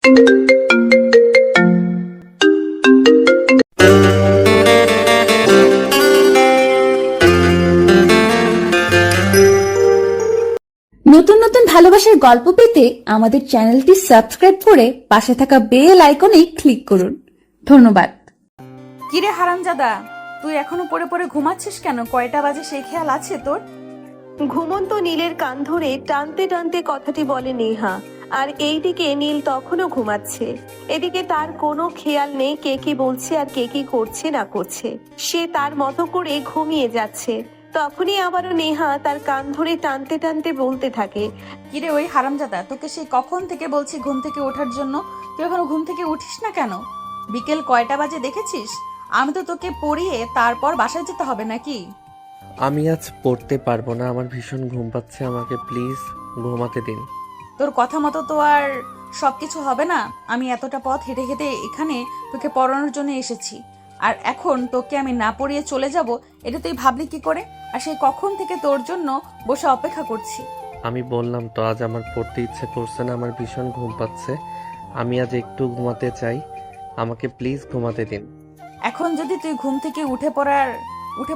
নতুন নতুন ভালোবাসার গল্প পেতে আমাদের চ্যানেলটি সাবস্ক্রাইব করে পাশে থাকা বেল আইকনে ক্লিক করুন। ধন্যবাদ। কিরে হারামজাদা, তুই এখনো পড়ে পড়ে ঘুমাচ্ছিস কেন? কয়টা বাজে সেই খেয়াল আছে তোর? ঘুমন্ত নীলের কান ধরে টানতে টানতে কথাটি বলে নেহা। আর এইদিকে নীল তখনও ঘুমাচ্ছে। এদিকে তার কোনো খেয়াল নেই কে কি বলছে আর কে কি করছে না করছে। সে তার মতো করে ঘুমিয়ে যাচ্ছে। তখনই আবারও নেহা তার কান ধরে টানতে টানতে বলতে থাকে, কিরে ওই হারামজাদা, তোকে সেই কখন থেকে বলছি ঘুম থেকে ওঠার জন্য, তুই এখনো ঘুম থেকে উঠিস না কেন? বিকেল কয়টা বাজে দেখেছিস? আমি তো তোকে পড়িয়ে তারপর বাসায় যেতে হবে নাকি? আমি আজ পড়তে পারবো না, আমার ভীষণ ঘুম পাচ্ছে, আমাকে প্লিজ ঘুমাতে দিন। তোর কথা মতো তো আর সবকিছু হবে না। আমি এতটা পথ হেঁটে হেঁটে এখানে তোকে পড়ানোর জন্য এসেছি, আর এখন তোকে আমি না পড়িয়ে চলে যাব, এটা তুই ভাবলি কি করে? আর সেই কখন থেকে তোর জন্য বসে অপেক্ষা করছি। আমি বললাম তো আজ আমার পড়তে ইচ্ছে করছে না, আমার ভীষণ ঘুম পাচ্ছে, আমি আজ একটু ঘুমাতে চাই, আমাকে প্লিজ ঘুমাতে দিন। এখন যদি তুই ঘুম থেকে উঠে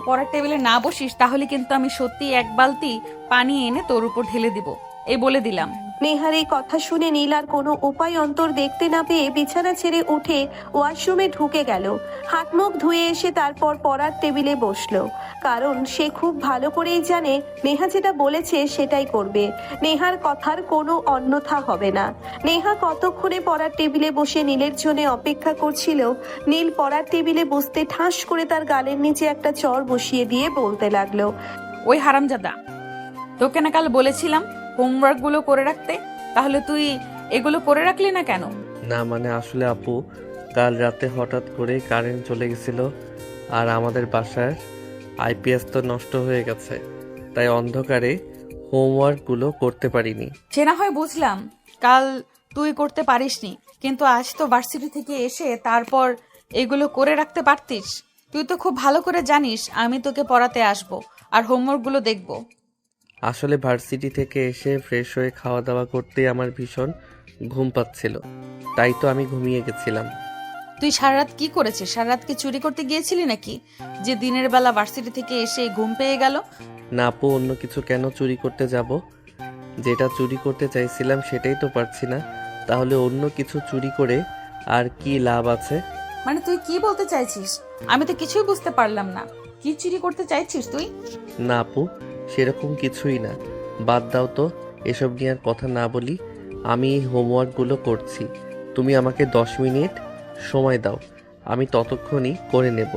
পড়ার টেবিলে না বসিস, তাহলে কিন্তু আমি সত্যি এক বালতি পানি এনে তোর উপর ঢেলে দিব, এই বলে দিলাম। নেহার এই কথা শুনে নীল আর কোনো উপায় অন্তর দেখতে না পেয়ে বিছানা ছেড়ে উঠে ওয়াশরুমে ঢুকে গেল। হাত মুখ ধুয়ে এসে তারপর পড়ার টেবিলে বসলো, কারণ সে খুব ভালো করেই জানে নেহা যেটা বলেছে সেটাই করবে। নেহার কথার কোনো অন্যথা হবে না। নেহা কতক্ষণে পড়ার টেবিলে বসে নীলের জন্য অপেক্ষা করছিল। নীল পড়ার টেবিলে বসতে ঠাস করে তার গালের নিচে একটা চড় বসিয়ে দিয়ে বলতে লাগলো, ওই হারামজাদা, তোকে না কাল বলেছিলাম হোমওয়ার্ক গুলো করে রাখতে, তাহলে তুই এগুলো করে রাখলি না কেন? না মানে আসলে আপু, কাল রাতে হঠাৎ করে কারেন্ট চলে গেছিল, আর আমাদের বাসার আইপিএস তো নষ্ট হয়ে গেছে, তাই অন্ধকারে হোমওয়ার্কগুলো করতে পারিনি। সে না হয় বুঝলাম কাল তুই করতে পারিসনি, কিন্তু আজ তো ভার্সিটি থেকে এসে তারপর এগুলো করে রাখতে পারতিস। তুই তো খুব ভালো করে জানিস আমি তোকে পড়াতে আসবো আর হোমওয়ার্ক গুলো দেখবো। আসলে ভার্সিটি থেকে এসে ফ্রেশ হয়ে খাওয়া দাওয়া করতেই আমার ভীষণ ঘুম পাচ্ছিল, তাই তো আমি ঘুমিয়ে গেছিলাম। তুই সারা রাত কি করেছিস? সারা রাত কি চুরি করতে গিয়েছিলি নাকি, যে দিনের বেলা ভার্সিটি থেকে এসে ঘুম পেয়ে গেল? না আপু, অন্য কিছু কেন চুরি করতে যাব? যেটা চুরি করতে চাইছিলাম সেটাই তো পারছি না, তাহলে অন্য কিছু চুরি করে আর কি লাভ আছে? মানে তুই কি বলতে চাইছিস? আমি তো কিছুই বুঝতে পারলাম না। কি চুরি করতে চাইছিস তুই? না আপু, সেরকম কিছুই না, বাদ দাও তো, এসব নিয়ে আর কথা না বলি। আমি এই হোমওয়ার্কগুলো করছি, তুমি আমাকে 10 মিনিট সময় দাও, আমি ততক্ষণই করে নেব।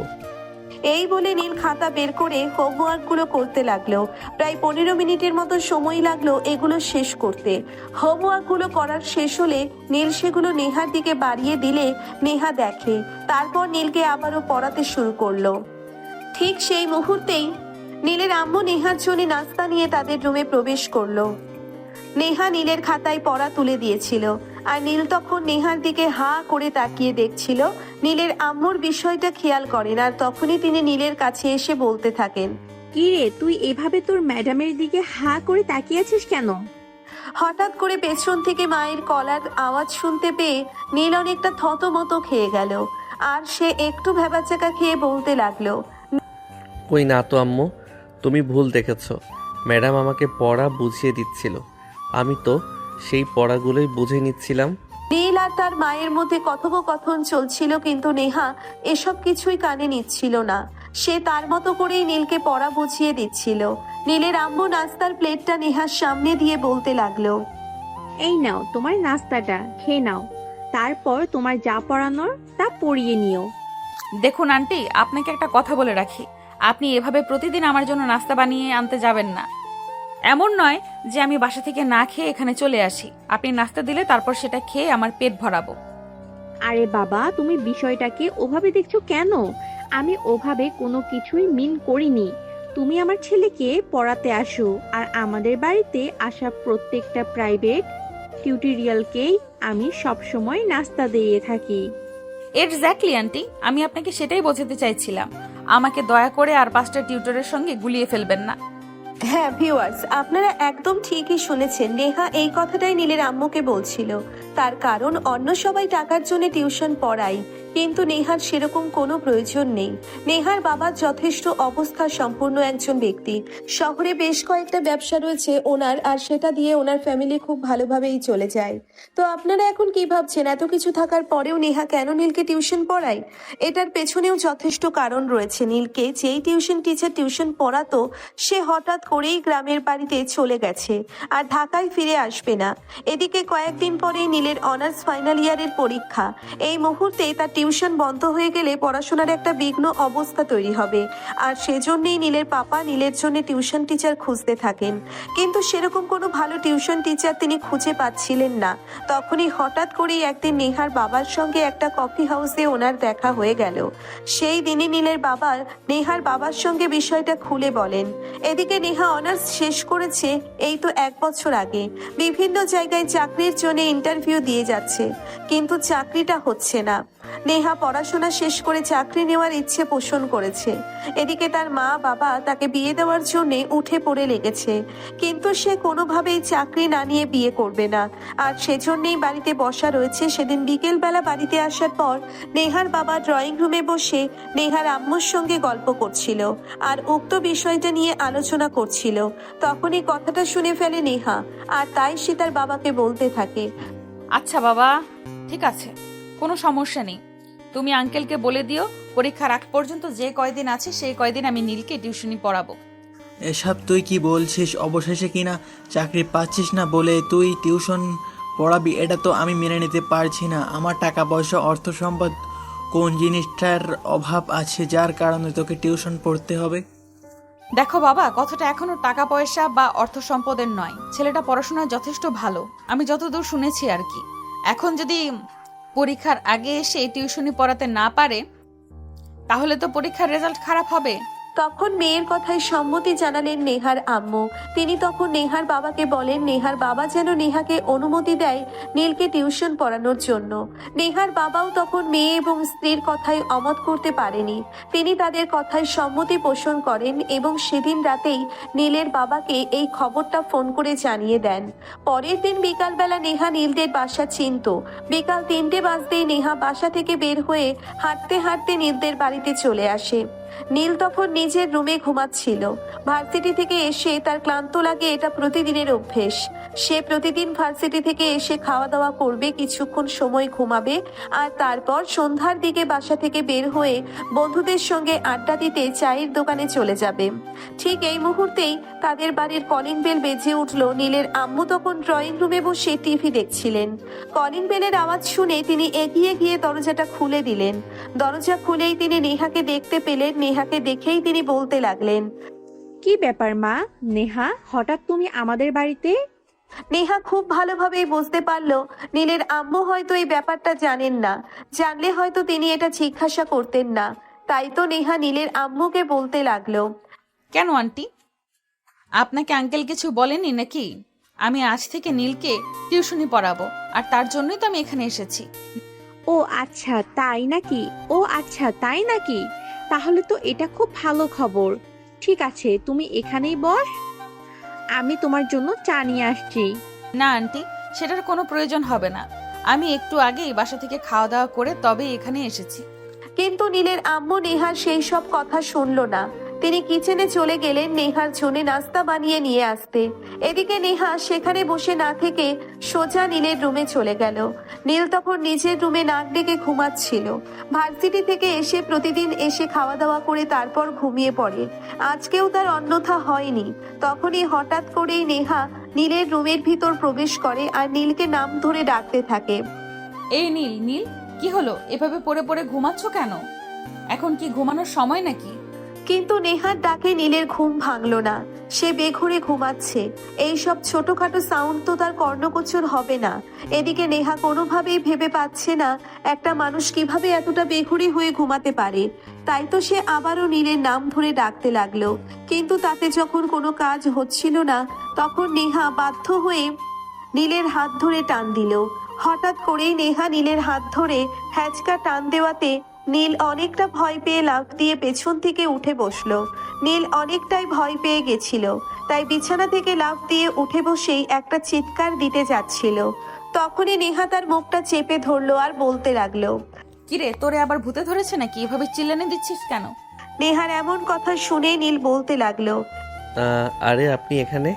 এই বলে নীল খাতা বের করে হোমওয়ার্কগুলো করতে লাগলো। প্রায় 15 মিনিটের মতো সময় লাগলো এগুলো শেষ করতে। হোমওয়ার্কগুলো করার শেষ হলে নীল সেগুলো নেহার দিকে বাড়িয়ে দিলে নেহা দেখে, তারপর নীলকে আবারও পড়াতে শুরু করলো। ঠিক সেই মুহূর্তেই নীলের আম্মু নেহার জন্য নাস্তা নিয়ে তাদের রুমে প্রবেশ করলো। নেহা নীলের খাতায় পড়া তুলে দিয়েছিল, আর নীল তখন নেহার দিকে হা করে তাকিয়ে দেখছিল। নীলের আম্মুর বিষয়টা খেয়াল করেন, আর তখনই তিনি নীলের কাছে এসে বলতে থাকেন, কি রে, তুই এভাবে তোর ম্যাডামের দিকে হা করে তাকিয়ে আছিস কেন? হঠাৎ করে পেছন থেকে মায়ের কলার আওয়াজ শুনতে পেয়ে নীল অনেকটা থতমত খেয়ে গেল, আর সে একটু ভ্যাবাচাকা খেয়ে বলতে লাগলো, কই না তো আম্মু, তুমি ভুল দেখেছো, ম্যাডাম আমাকে পড়া বুঝিয়ে দিচ্ছিল, আমি তো সেই পড়াগুলোই বুঝে নিচ্ছিলাম। নীল আর তার মায়ের মধ্যে কথোপকথন চলছিল, কিন্তু নেহা এসব কিছুই কানে নিচ্ছিল না। সে তার মতো করেই নীলকে পড়া বুঝিয়ে দিচ্ছিল। নীলের আম্মু নাস্তার প্লেটটা নেহার সামনে দিয়ে বলতে লাগলো, এই নাও তোমার নাস্তাটা, খেয়ে নাও, তারপর তোমার যা পড়ানোর তা পড়িয়ে নিও। দেখুন আন্টি, আপনাকে একটা কথা বলে রাখি, আপনি এভাবে প্রতিদিন আমার জন্য নাস্তা বানিয়ে আনতে যাবেন না। এমন নয় যে আমি বাসা থেকে না খেয়ে এখানে চলে আসি। আপনি নাস্তা দিলে তারপর সেটা খেয়ে আমার পেট ভরাবো। আরে বাবা, তুমি বিষয়টাকে ওভাবে দেখছো কেন? আমি ওভাবে কোনো কিছুই মিন করিনি। তুমি আমার ছেলেকে পড়াতে আসো, আর আমাদের বাড়িতে আসা প্রত্যেকটা প্রাইভেট টিউটোরিয়ালকেই আমি সবসময় নাস্তা দিয়ে থাকি। এক্স্যাক্টলি আন্টি, আমি আপনাকে সেটাই বোঝাতে চাইছিলাম। আমাকে দয়া করে আর 5টা টিউটরের সঙ্গে গুলিয়ে ফেলবেন না। হ্যাঁ ভিউয়ার্স, আপনারা একদম ঠিকই শুনেছেন। নেহা এই কথাটাই নীলের আম্মুকে বলছিল। তার কারণ অন্য সবাই টাকার জন্য টিউশন পড়ায়, কিন্তু নেহার সেরকম কোনো প্রয়োজন নেই। নেহার বাবার যথেষ্ট অবস্থা সম্পূর্ণ একজন ব্যক্তি। শহরে বেশ কয়েকটা ব্যবসা রয়েছে ওনার, আর সেটা দিয়ে ওনার ফ্যামিলি খুব ভালোভাবেই চলে যায়। তো আপনারা এখন কি ভাবছেন, এত কিছু থাকার পরেও নেহা কেন নীলকে টিউশন পড়ায়? এটার পেছনেও যথেষ্ট কারণ রয়েছে। নীলকে যেই টিউশন টিচার টিউশন পড়াতো, সে হঠাৎ করেই গ্রামের বাড়িতে চলে গেছে আর ঢাকায় ফিরে আসবে না। এদিকে কয়েকদিন পরেই নীলের অনার্স ফাইনাল ইয়ারের পরীক্ষা। এই মুহূর্তে তার টিউশন বন্ধ হয়ে গেলে পড়াশোনার একটা বিঘ্ন অবস্থা তৈরি হবে, আর সেজন্যই নীলের পাপা নীলের জন্য টিউশন টিচার খুঁজতে থাকেন। কিন্তু সেরকম কোনো ভালো টিউশন টিচার তিনি খুঁজে পাচ্ছিলেন না। তখনই হঠাৎ করেই একদিন নেহার বাবার সঙ্গে একটা কফি হাউসে ওনার দেখা হয়ে গেল। সেই দিনই নীলের বাবা নেহার বাবার সঙ্গে বিষয়টা খুলে বলেন। এদিকে নেহা অনার্স শেষ করেছে এই তো 1 বছর আগে। বিভিন্ন জায়গায় চাকরির জন্য ইন্টারভিউ দিয়ে যাচ্ছে, কিন্তু চাকরিটা হচ্ছে না। নেহা পড়াশোনা শেষ করে চাকরি নেওয়ার ইচ্ছে পোষণ করেছে। এদিকে তার মা বাবা তাকে বিয়ে দেওয়ার জন্য উঠে পড়ে লেগেছে, কিন্তু সে কোনোভাবেই চাকরি না নিয়ে বিয়ে করবে না, আর সেজন্যই বাড়িতে বসা রয়েছে। সেদিন বিকেলবেলা বাড়িতে আসার পর নেহার বাবা ড্রয়িং রুমে বসে নেহার আম্মুর সঙ্গে গল্প করছিল আর উক্ত বিষয়টা নিয়ে আলোচনা করছিল। তখনই কথাটা শুনে ফেলে নেহা, আর তাই সে তার বাবাকে বলতে থাকে, আচ্ছা বাবা, ঠিক আছে, কোনো সমস্যা নেই। তুমি আঙ্কেলকে বলে দিও পরীক্ষার আগ পর্যন্ত যে কয়দিন আছে সেই কয়দিন আমি নীলকে টিউশনি পড়াবো। এসব তুই কি বলছিস? অবশেষে কিনা চাকরি পাচ্ছিস না বলে তুই টিউশন পড়াবি? এটা তো আমি মেনে নিতে পারছি না। আমার টাকা পয়সা অর্থ সম্পদ কোন জিনিসটার অভাব আছে যার কারণে তোকে টিউশন পড়তে হবে? দেখো বাবা, কথাটা এখনো টাকা পয়সা বা অর্থ সম্পদের নয়। ছেলেটা পড়াশোনায় যথেষ্ট ভালো, আমি যতদূর শুনেছি আর কি। এখন যদি পরীক্ষার আগে এসে টিউশনি পড়াতে না পারে, তাহলে তো পরীক্ষার রেজাল্ট খারাপ হবে। তখন মেয়ের কথায় সম্মতি জানালেন নেহার আম্মু। তিনি তখন নেহার বাবাকে বলেন নেহার বাবা যেন নেহাকে অনুমতি দেয় নীলকে টিউশন পড়ানোর জন্য। নেহার বাবাও তখন মেয়ে এবং স্ত্রীর কথায় অমত করতে পারেনি। তিনি তাদের কথায় সম্মতি পোষণ করেন এবং সেদিন রাতেই নীলের বাবাকে এই খবরটা ফোন করে জানিয়ে দেন। পরের দিন বিকালবেলা নেহা নীলদের বাসা চিনত। বিকাল 3টে বাজতেই নেহা বাসা থেকে বের হয়ে হাঁটতে হাঁটতে নীলদের বাড়িতে চলে আসে। নীল তখন নিজের রুমে ঘুমাচ্ছিল। ভার্সিটি থেকে এসে তার ক্লান্ত লাগে, এটা প্রতিদিনের অভ্যেস। সে প্রতিদিন ভার্সিটি থেকে এসে খাওয়া দাওয়া করবে, কিছুক্ষণ সময় ঘুমাবে, আর তারপর সন্ধ্যার দিকে বাসা থেকে বের হয়ে বন্ধুদের সঙ্গে আড্ডা দিতে চায়ের দোকানে চলে যাবে। ঠিক এই মুহূর্তেই তাদের বাড়ির কলিং বেল বেজে উঠল। নীলের আম্মু তখন ড্রয়িং রুমে বসে টিভি দেখছিলেন। কলিং বেলের আওয়াজ শুনে তিনি এগিয়ে গিয়ে দরজাটা খুলে দিলেন। দরজা খুলেই তিনি নেহাকে দেখতে পেলেন। নেহাকে দেখেই তিনি বলতে লাগলেন, কি ব্যাপার মা? নেহা, হঠাৎ তুমি আমাদের বাড়িতে? নেহা খুব ভালোভাবেই বুঝতে পারলো নীলের আম্মু হয়তো এই ব্যাপারটা জানেন না। জানলে হয়তো তিনি এটা জিজ্ঞাসা করতেন না। তাই তো নেহা নীলের আম্মুকে বলতে লাগলো, কেন আন্টি, আপনাকে আঙ্কেল কিছু বলেনি নাকি? আমি আজ থেকে নীলকে টিউশনি পড়াবো, আর তার জন্যই তো আমি এখানে এসেছি। ও আচ্ছা তাই নাকি? ও আচ্ছা তাই নাকি? তাহলে তো এটা খুব ভালো খবর। ঠিক আছে, তুমি এখানেই বস, আমি তোমার জন্য চা নিয়ে আসছি। না আন্টি, সেটার কোনো প্রয়োজন হবে না। আমি একটু আগেই বাসা থেকে খাওয়া দাওয়া করে তবে এখানে এসেছি। কিন্তু নীলের আম্মু নেহার সেই সব কথা শুনলো না। তিনি কিচেনে চলে গেলেন নেহার জন্য নাস্তা বানিয়ে নিয়ে আসতে। এদিকে নেহা সেখানে বসে না থেকে সোজা নীলের রুমে চলে গেল। নীল তখন নিজের রুমে নাক ডেকে ঘুমাচ্ছিল। ভার্সিটি থেকে এসে প্রতিদিন এসে খাওয়া দাওয়া করে তারপর ঘুমিয়ে পড়ে। আজকেও তার অন্যথা হয়নি। তখনই হঠাৎ করেই নেহা নীলের রুমের ভিতর প্রবেশ করে আর নীলকে নাম ধরে ডাকতে থাকে। এই নীল, নীল, কি হলো? এভাবে পড়ে পড়ে ঘুমাচ্ছ কেন? এখন কি ঘুমানোর সময় নাকি? কিন্তু নেহার ডাকে নীলের ঘুম ভাঙল না। সে বেঘরে ঘুমাচ্ছে। এই সব ছোটখাটো সাউন্ড তো তার কর্ণগোচর হবে না। এদিকে নেহা কোনোভাবেই ভেবে পাচ্ছে না একটা মানুষ কিভাবে এতটা বেঘরে হয়ে ঘুমাতে পারে। তাই তো সে আবারও নীলের নাম ধরে ডাকতে লাগলো। কিন্তু তাতে যখন কোনো কাজ হচ্ছিল না, তখন নেহা বাধ্য হয়ে নীলের হাত ধরে টান দিল। হঠাৎ করেই নেহা নীলের হাত ধরে হ্যাচকা টান দেওয়াতে নীল অনেকটা ভয় পেয়ে লাফ দিয়ে পেছন থেকে উঠে বসলো। নীল অনেকটাই ভয় পেয়ে গেছিল, তাই বিছানা থেকে লাফ দিয়ে উঠে বসেই একটা চিৎকার দিতে যাচ্ছিল। তখনই নেহা তার মুখটা চেপে ধরলো আর বলতে লাগলো। কিরে, তোরে আবার ভূতে ধরেছে নাকি? এভাবে চিল্লানি দিচ্ছিস কেন? নেহার এমন কথা শুনে নীল বলতে লাগলো। আরে আপনি এখানে?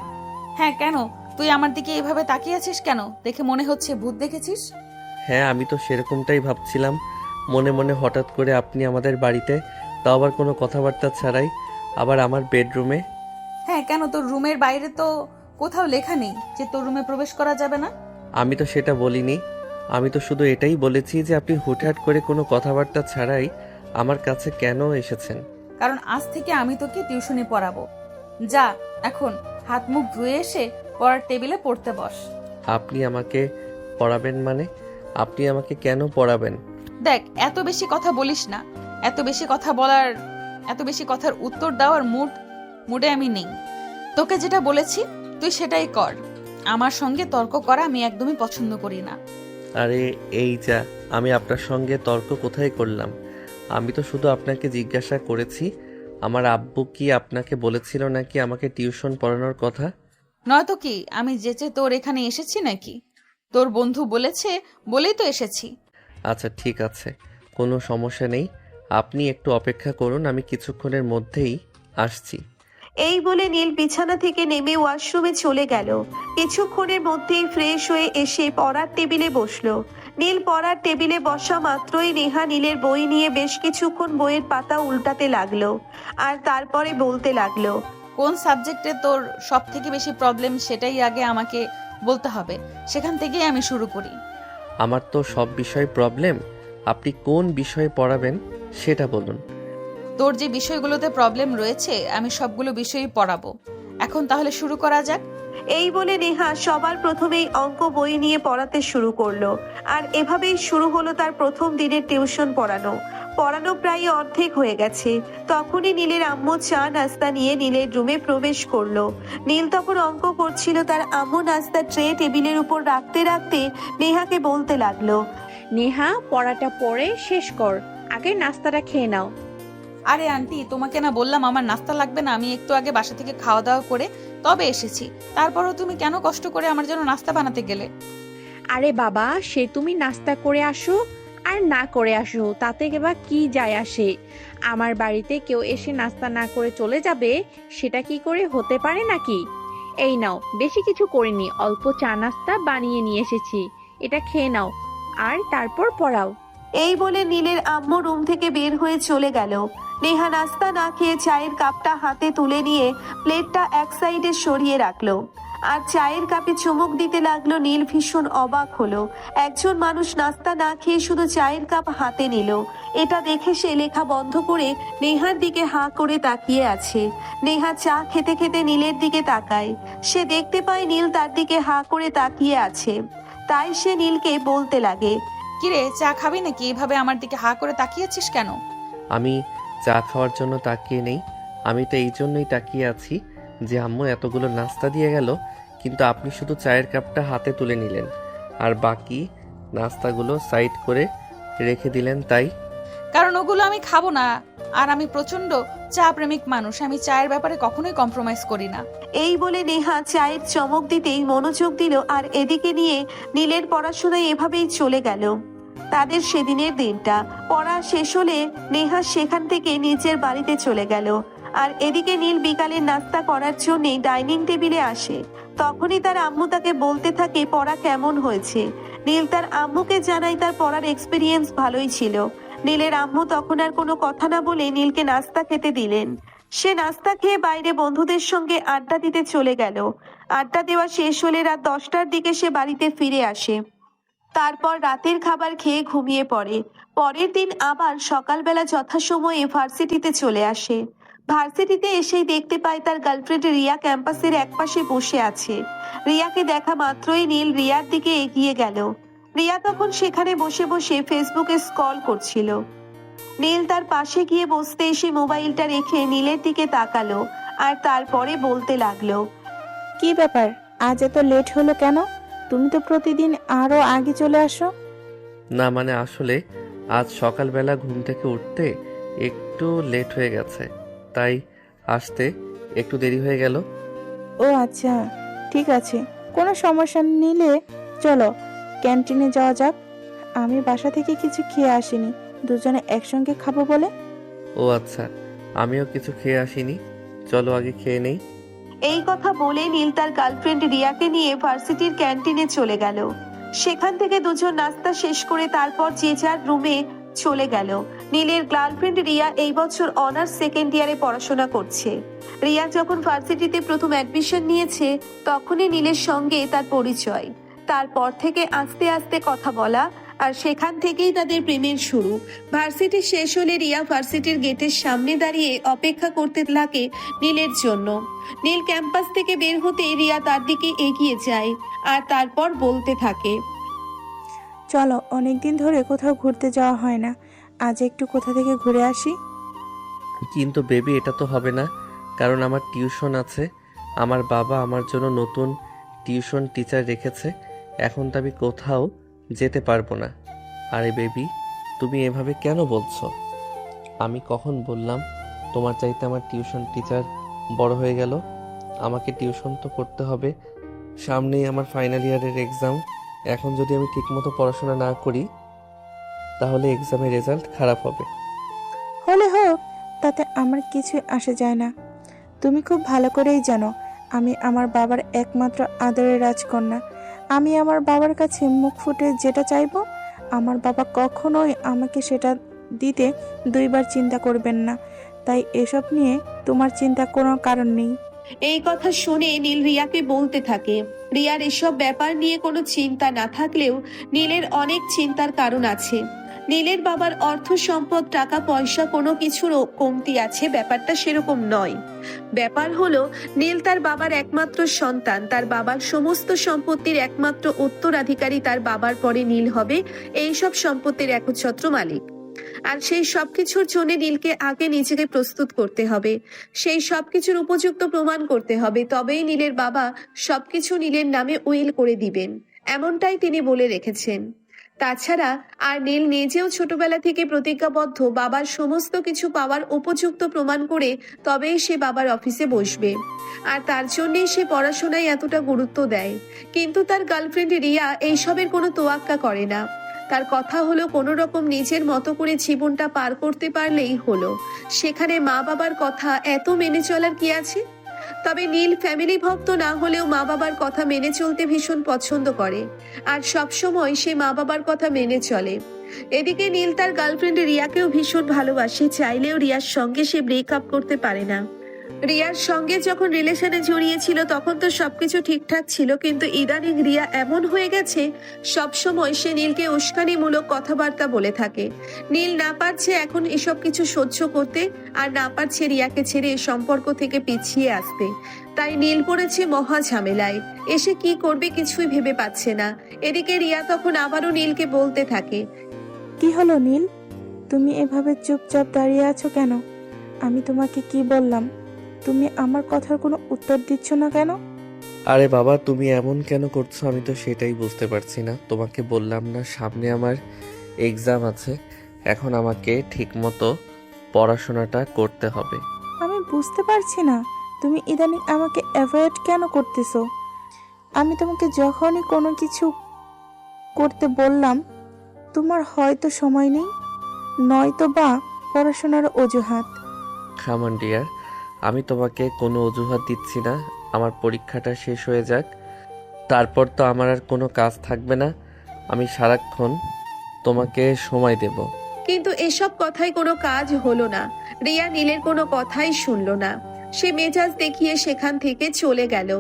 হ্যাঁ, কেন? তুই আমার দিকে এভাবে তাকিয়ে আছিস কেন? দেখে মনে হচ্ছে ভূত দেখেছিস। হ্যাঁ, আমি তো সেরকমটাই ভাবছিলাম। মনে মনে হঠাৎ করে আপনি আমাদের বাড়িতে, তাও আবার কোনো কথাবার্তা ছাড়াই, আবার আমার বেডরুমে। হ্যাঁ, কেন? তোর রুমের বাইরে তো কোথাও লেখা নেই যে তোর রুমে প্রবেশ করা যাবে না। আমি তো সেটা বলিনি। আমি তো শুধু এটাই বলেছি যে আপনি হুটহাট করে কোনো কথাবার্তা ছাড়াই আমার কাছে কেন এসেছেন। কারণ আজ থেকে আমি তোকে টিউশনি পড়াবো। যা, এখন হাত মুখ ধুয়ে এসে পড়ার টেবিলে পড়তে বস। আপনি আমাকে পড়াবেন মানে? আপনি আমাকে কেন পড়াবেন? দেখ, এত বেশি কথা বলিস না। এত বেশি কথার উত্তর দেওয়ার মুডে আমি নেই। তোকে যেটা বলেছি তুই সেটাই কর। আমার সঙ্গে তর্ক করা আমি একদমই পছন্দ করি না। আরে এই যা, আমি আপনার সঙ্গে তর্ক কোথায় করলাম? আমি তো শুধু আপনাকে জিজ্ঞাসা করেছি, আমার আব্বু কি আপনাকে বলেছিল নাকি আমাকে টিউশন পড়ানোর কথা? নয়তো কি আমি যেচে তোর এখানে এসেছি নাকি? তোর বন্ধু বলেছে বলেই তো এসেছি। আচ্ছা ঠিক আছে, কোনো সমস্যা নেই। আপনি একটু অপেক্ষা করুন, আমি কিছুক্ষণের মধ্যেই আসছি। এই বলে নীল বিছানা থেকে নেমে ওয়াশরুমে চলে গেল। কিছুক্ষণের মধ্যেই ফ্রেশ হয়ে এসে পড়ার টেবিলে বসলো। নীল পড়ার টেবিলে বসা মাত্রই নেহা নীলের বই নিয়ে বেশ কিছুক্ষণ বইয়ের পাতা উল্টাতে লাগলো আর তারপরে বলতে লাগলো। কোন সাবজেক্টে তোর সব থেকে বেশি প্রবলেম সেটাই আগে আমাকে বলতে হবে, সেখান থেকেই আমি শুরু করি। আমার তো সব বিষয় প্রবলেম, আপনি কোন বিষয়ে পড়াবেন সেটা বলুন। তোর যে বিষয়গুলোতে প্রবলেম রয়েছে আমি সবগুলো বিষয়ই পড়াবো। এখন তাহলে শুরু করা যাক। এই বলে নেহা সবার প্রথমেই অঙ্ক বই নিয়ে পড়াতে শুরু করলো। আর এভাবেই শুরু হলো তার প্রথম দিনের টিউশন পড়ানো প্রায় অর্ধেক হয়ে গেছে। তখনই নীলের আম্মু চা নাস্তা নিয়ে নীলের রুমে প্রবেশ করলো। নীল তখন অঙ্ক করছিল। তার আম্মু নাস্তার ট্রে টেবিলের উপর রাখতে রাখতে নেহাকে বলতে লাগলো। নেহা, পড়াটা পড়ে শেষ কর, আগে নাস্তাটা খেয়ে নাও। আরে আন্টি, তোমাকে না বললাম আমার নাস্তা লাগবে না? আমি একটু আগে বাসা থেকে খাওয়া দাওয়া করে তবে এসেছি। তারপরও তুমি কেন কষ্ট করে আমার জন্য নাস্তা বানাতে গেলে? আরে বাবা, সে তুমি নাস্তা করে আসো আর না করে আসো, তাতে বা কি যায় আসে? আমার বাড়িতে কেউ এসে নাস্তা না করে চলে যাবে, সেটা কি করে হতে পারে নাকি? এই নাও, বেশি কিছু করিনি, অল্প চা নাস্তা বানিয়ে নিয়ে এসেছি, এটা খেয়ে নাও আর তারপর পড়াও। এই বলে নীলের আম্মু রুম থেকে বের হয়ে চলে গেল। নেহা নাস্তা না খেয়ে চায়ের কাপটা হাতে তুলে নিয়ে প্লেটটা এক সাইডে সরিয়ে রাখলো আর চায়ের কাপে চুমুক দিতে লাগলো। নীল ভীষণ অবাক হলো। একজন মানুষ নাস্তা না খেয়ে শুধু চায়ের কাপ হাতে নিল। এটা দেখে সে লেখা বন্ধ করে নেহার দিকে হাঁ করে তাকিয়ে আছে। নেহা চা খেতে খেতে নীলের দিকে তাকায়। সে দেখতে পায় নীল তার দিকে হাঁ করে তাকিয়ে আছে। তাই সে নীলকে বলতে লাগে। কিরে, চা খাবি নাকি? এভাবে আমার দিকে হা করে তাকিয়েছিস কেন? আমি চা খাওয়ার জন্য তাকিয়ে নেই, আমি তো এই জন্যই তাকিয়ে আছি যে আম্মু এতগুলো নাস্তা দিয়ে গেল, কিন্তু আপনি শুধু চায়ের কাপটা হাতে তুলে নিলেন আর বাকি নাস্তাগুলো সাইড করে রেখে দিলেন, তাই? কারণ ওগুলো আমি খাবো না। আর আমি প্রচন্ড চা প্রেমিক মানুষ, আমি চায়ের ব্যাপারে কখনোই কম্প্রোমাইজ করি না। এই বলে নেহা চায়ের চমক দিতেই মনোযোগ দিল আর এদিকে নিয়ে নীলের পড়াশোনায় এভাবেই চলে গেল তাদের সেদিনের দিনটা। পড়া শেষ হলে নেহা সেখান থেকে নিজের বাড়িতে চলে গেল আর এদিকে নীল বিকালের নাস্তা করার জন্য ডাইনিং টেবিলে আসে। তখনই তার আম্মু তাকে বলতে থাকে পড়া কেমন হয়েছে। নীল তার আম্মুকে জানায় তার পড়ার এক্সপিরিয়েন্স ভালোই ছিল। নীলের আম্মু তখন আর কোনো কথা না বলে নীলকে নাস্তা খেতে দিলেন। সে নাস্তা খেয়ে বাইরে বন্ধুদের সঙ্গে আড্ডা দিতে চলে গেল। আড্ডা দেওয়া শেষ হলে রাত 10টার দিকে সে বাড়িতে ফিরে আসে। তারপর রাতের খাবার খেয়ে ঘুমিয়ে পড়ে। পরের দিন আবার সকালবেলা যথাসময়ে ভার্সিটিতে চলে আসে। ভার্সিটিতে এসেই দেখতে পায় তার গার্লফ্রেন্ড রিয়া ক্যাম্পাসের একপাশে বসে আছে। রিয়াকে দেখা মাত্রই নীল রিয়ার দিকে এগিয়ে গেল। রিয়া তখন সেখানে বসে বসে ফেসবুকে স্ক্রল করছিল। নীল তার পাশে গিয়ে বসতে এসে মোবাইলটা রেখে নীলের দিকে তাকালো আর তারপরে বলতে লাগলো। কি ব্যাপার, আজ এত লেট হলো কেন? তুমি তো প্রতিদিন আরো আগে চলে আসো। না মানে আসলে আজ সকালবেলা ঘুম থেকে উঠতে একটু লেট হয়ে গেছে, তাই আসতে একটু দেরি হয়ে গেল। ও আচ্ছা, ঠিক আছে, কোনো সমস্যা নিলে চলো ক্যান্টিনে যাওয়া যাক। আমি বাসা থেকে কিছু খেয়ে আসিনি, দুজনে একসঙ্গে খাবো বলে। ও আচ্ছা, আমিও কিছু খেয়ে আসিনি, চলো আগে খেয়ে নেই। এই কথা বলে নীল তার গার্লফ্রেন্ড রিয়াকে নিয়ে ভার্সিটির ক্যান্টিনে চলে গেল। সেখান থেকে দুজন নাস্তা শেষ করে তারপর যে যার রুমে চলে গেল। নীলের গার্লফ্রেন্ড রিয়া এই বছর অনার্স সেকেন্ড ইয়ারে পড়াশোনা করছে। রিয়া যখন ভার্সিটিতে প্রথম অ্যাডমিশন নিয়েছে তখনই নীলের সঙ্গে তার পরিচয়। তারপর থেকে আস্তে আস্তে কথা বলা, আর সেখান থেকেই তাদের প্রেমের শুরু। ভার্সিটি শেষ হলে রিয়া ভার্সিটির গেটের সামনে দাঁড়িয়ে অপেক্ষা করতে লাগে নীলের জন্য। নীল ক্যাম্পাস থেকে বের হতে রিয়া তার দিকে এগিয়ে যায় আর তারপর বলতে থাকে, চলো, অনেকদিন ধরে কোথাও ঘুরতে যাওয়া হয় না, আজ একটু কোথা থেকে ঘুরে আসি। কিন্তু বেবি, এটা তো হবে না, কারণ আমার টিউশন আছে। আমার বাবা আমার জন্য নতুন টিউশন টিচার রেখেছে, এখন তো আমি কোথাও যেতে পারবো না। আরে বেবি, তুমি এভাবে কেন বলছো? আমি কখন বললাম তোমার চাইতে আমার টিউশন টিচার বড় হয়ে গেল? আমাকে টিউশন তো করতে হবে, সামনেই আমার ফাইনাল ইয়ারের এক্সাম। এখন যদি আমি ঠিকমতো পড়াশোনা না করি তাহলে এক্সামের রেজাল্ট খারাপ হবে। হলে হোক, তাতে আমার কিছু আসে যায় না। তুমি খুব ভালো করেই জানো আমি আমার বাবার একমাত্র আদরের রাজকন্যা। আমি আমার বাবার কাছে মুখ ফুটে যেটা চাইবো, আমার বাবা কখনোই আমাকে সেটা দিতে দুইবার চিন্তা করবেন না। তাই এসব নিয়ে তোমার চিন্তা কোনো কারণ নেই। এই কথা শুনে নীল রিয়াকে বলতে থাকে, রিয়ার এসব ব্যাপার নিয়ে কোনো চিন্তা না থাকলেও নীলের অনেক চিন্তার কারণ আছে। নীলের বাবার অর্থ সম্পদ, টাকা পয়সা কোনো কিছুর কমতি আছে, ব্যাপারটা সেরকম নয়। ব্যাপার হলো নীল তার বাবার একমাত্র সন্তান, তার বাবার সমস্ত সম্পত্তির একমাত্র উত্তরাধিকারী তার বাবার পরে নীল হবে এই সব সম্পত্তির একচ্ছত্র মালিক। আর সেই সবকিছুর জন্য নীলকে আগে নিজেকে প্রস্তুত করতে হবে, সেই সবকিছুর উপযুক্ত প্রমাণ করতে হবে, তবেই নীলের বাবা সবকিছু নীলের নামে উইল করে দিবেন, এমনটাই তিনি বলে রেখেছেন। তাছাড়া আর নীল নিজেও ছোটবেলা থেকে প্রতিজ্ঞাবদ্ধ বাবার সমস্ত কিছু পাওয়ার উপযুক্ত প্রমাণ করে তবেই সে বাবার অফিসে বসবে। আর তার জন্যই সে পড়াশোনায় এতটা গুরুত্ব দেয়। কিন্তু তার গার্লফ্রেন্ড রিয়া এইসবের কোনো তোয়াক্কা করে না। তার কথা হলো কোনো রকম নিজের মতো করে জীবনটা পার করতে পারলেই হলো, সেখানে মা বাবার কথা এত মেনে চলার কি আছে? তবে নীল ফ্যামিলি ভক্ত না হলেও মা বাবার কথা মেনে চলতে ভীষণ পছন্দ করে, আর সব সময় সে মা বাবার কথা মেনে চলে। এদিকে নীল তার গার্লফ্রেন্ড রিয়াকেও ভীষণ ভালোবাসে, চাইলেও রিয়ার সঙ্গে সে ব্রেকআপ করতে পারে না। রিয়ার সঙ্গে যখন রিলেশনে জড়িয়েছিল তখন তো সবকিছু ঠিকঠাক ছিল, কিন্তু ইদানিং রিয়া এমন হয়ে গেছে সব সময় সে নীলকে উস্কানিমূলক কথাবার্তা বলে থাকে। নীল না পারছে এখন এসব কিছু সহ্য করতে, আর না পারছে রিয়াকে ছেড়ে এ সম্পর্ক থেকে পিছিয়ে আসতে। তাই নীল পড়েছে মহা ঝামেলায়, এসে কি করবে কিছুই ভেবে পাচ্ছে না। এদিকে রিয়া তখন আবারও নীলকে বলতে থাকে, কি হলো নীল, তুমি এভাবে চুপচাপ দাঁড়িয়ে আছো কেন? আমি তোমাকে কি বললাম? তুমি আমার কথার কোনো উত্তর দিচ্ছ না কেন? আরে বাবা, তুমি এমন কেন করছো আমি তো সেটাই বুঝতে পারছি না। তোমাকে বললাম না সামনে আমার এক্সাম আছে, এখন আমাকে ঠিকমতো পড়াশোনাটা করতে হবে। আমি বুঝতে পারছি না তুমি ইদানিং আমাকে অ্যাভয়েড কেন করতেছো। আমি তোমাকে যখনই কোনো কিছু করতে বললাম তোমার হয়তো সময় নেই, নয়তো বা পড়াশোনার অজুহাত। খামন ডিয়ার, আমি তোমাকে কোনো অজুহাত দিচ্ছি না। আমার পরীক্ষাটা শেষ হয়ে যাক, তারপর তো আমার আর কোনো কাজ থাকবে না। আমি সারাক্ষণ তোমাকে সময় দেব। কিন্তু এসব কথাই কোনো কাজ হলো না। রিয়া নীলের কোনো কথাই শুনলো না, সে মেজাজ দেখিয়ে সেখান থেকে চলে গেল।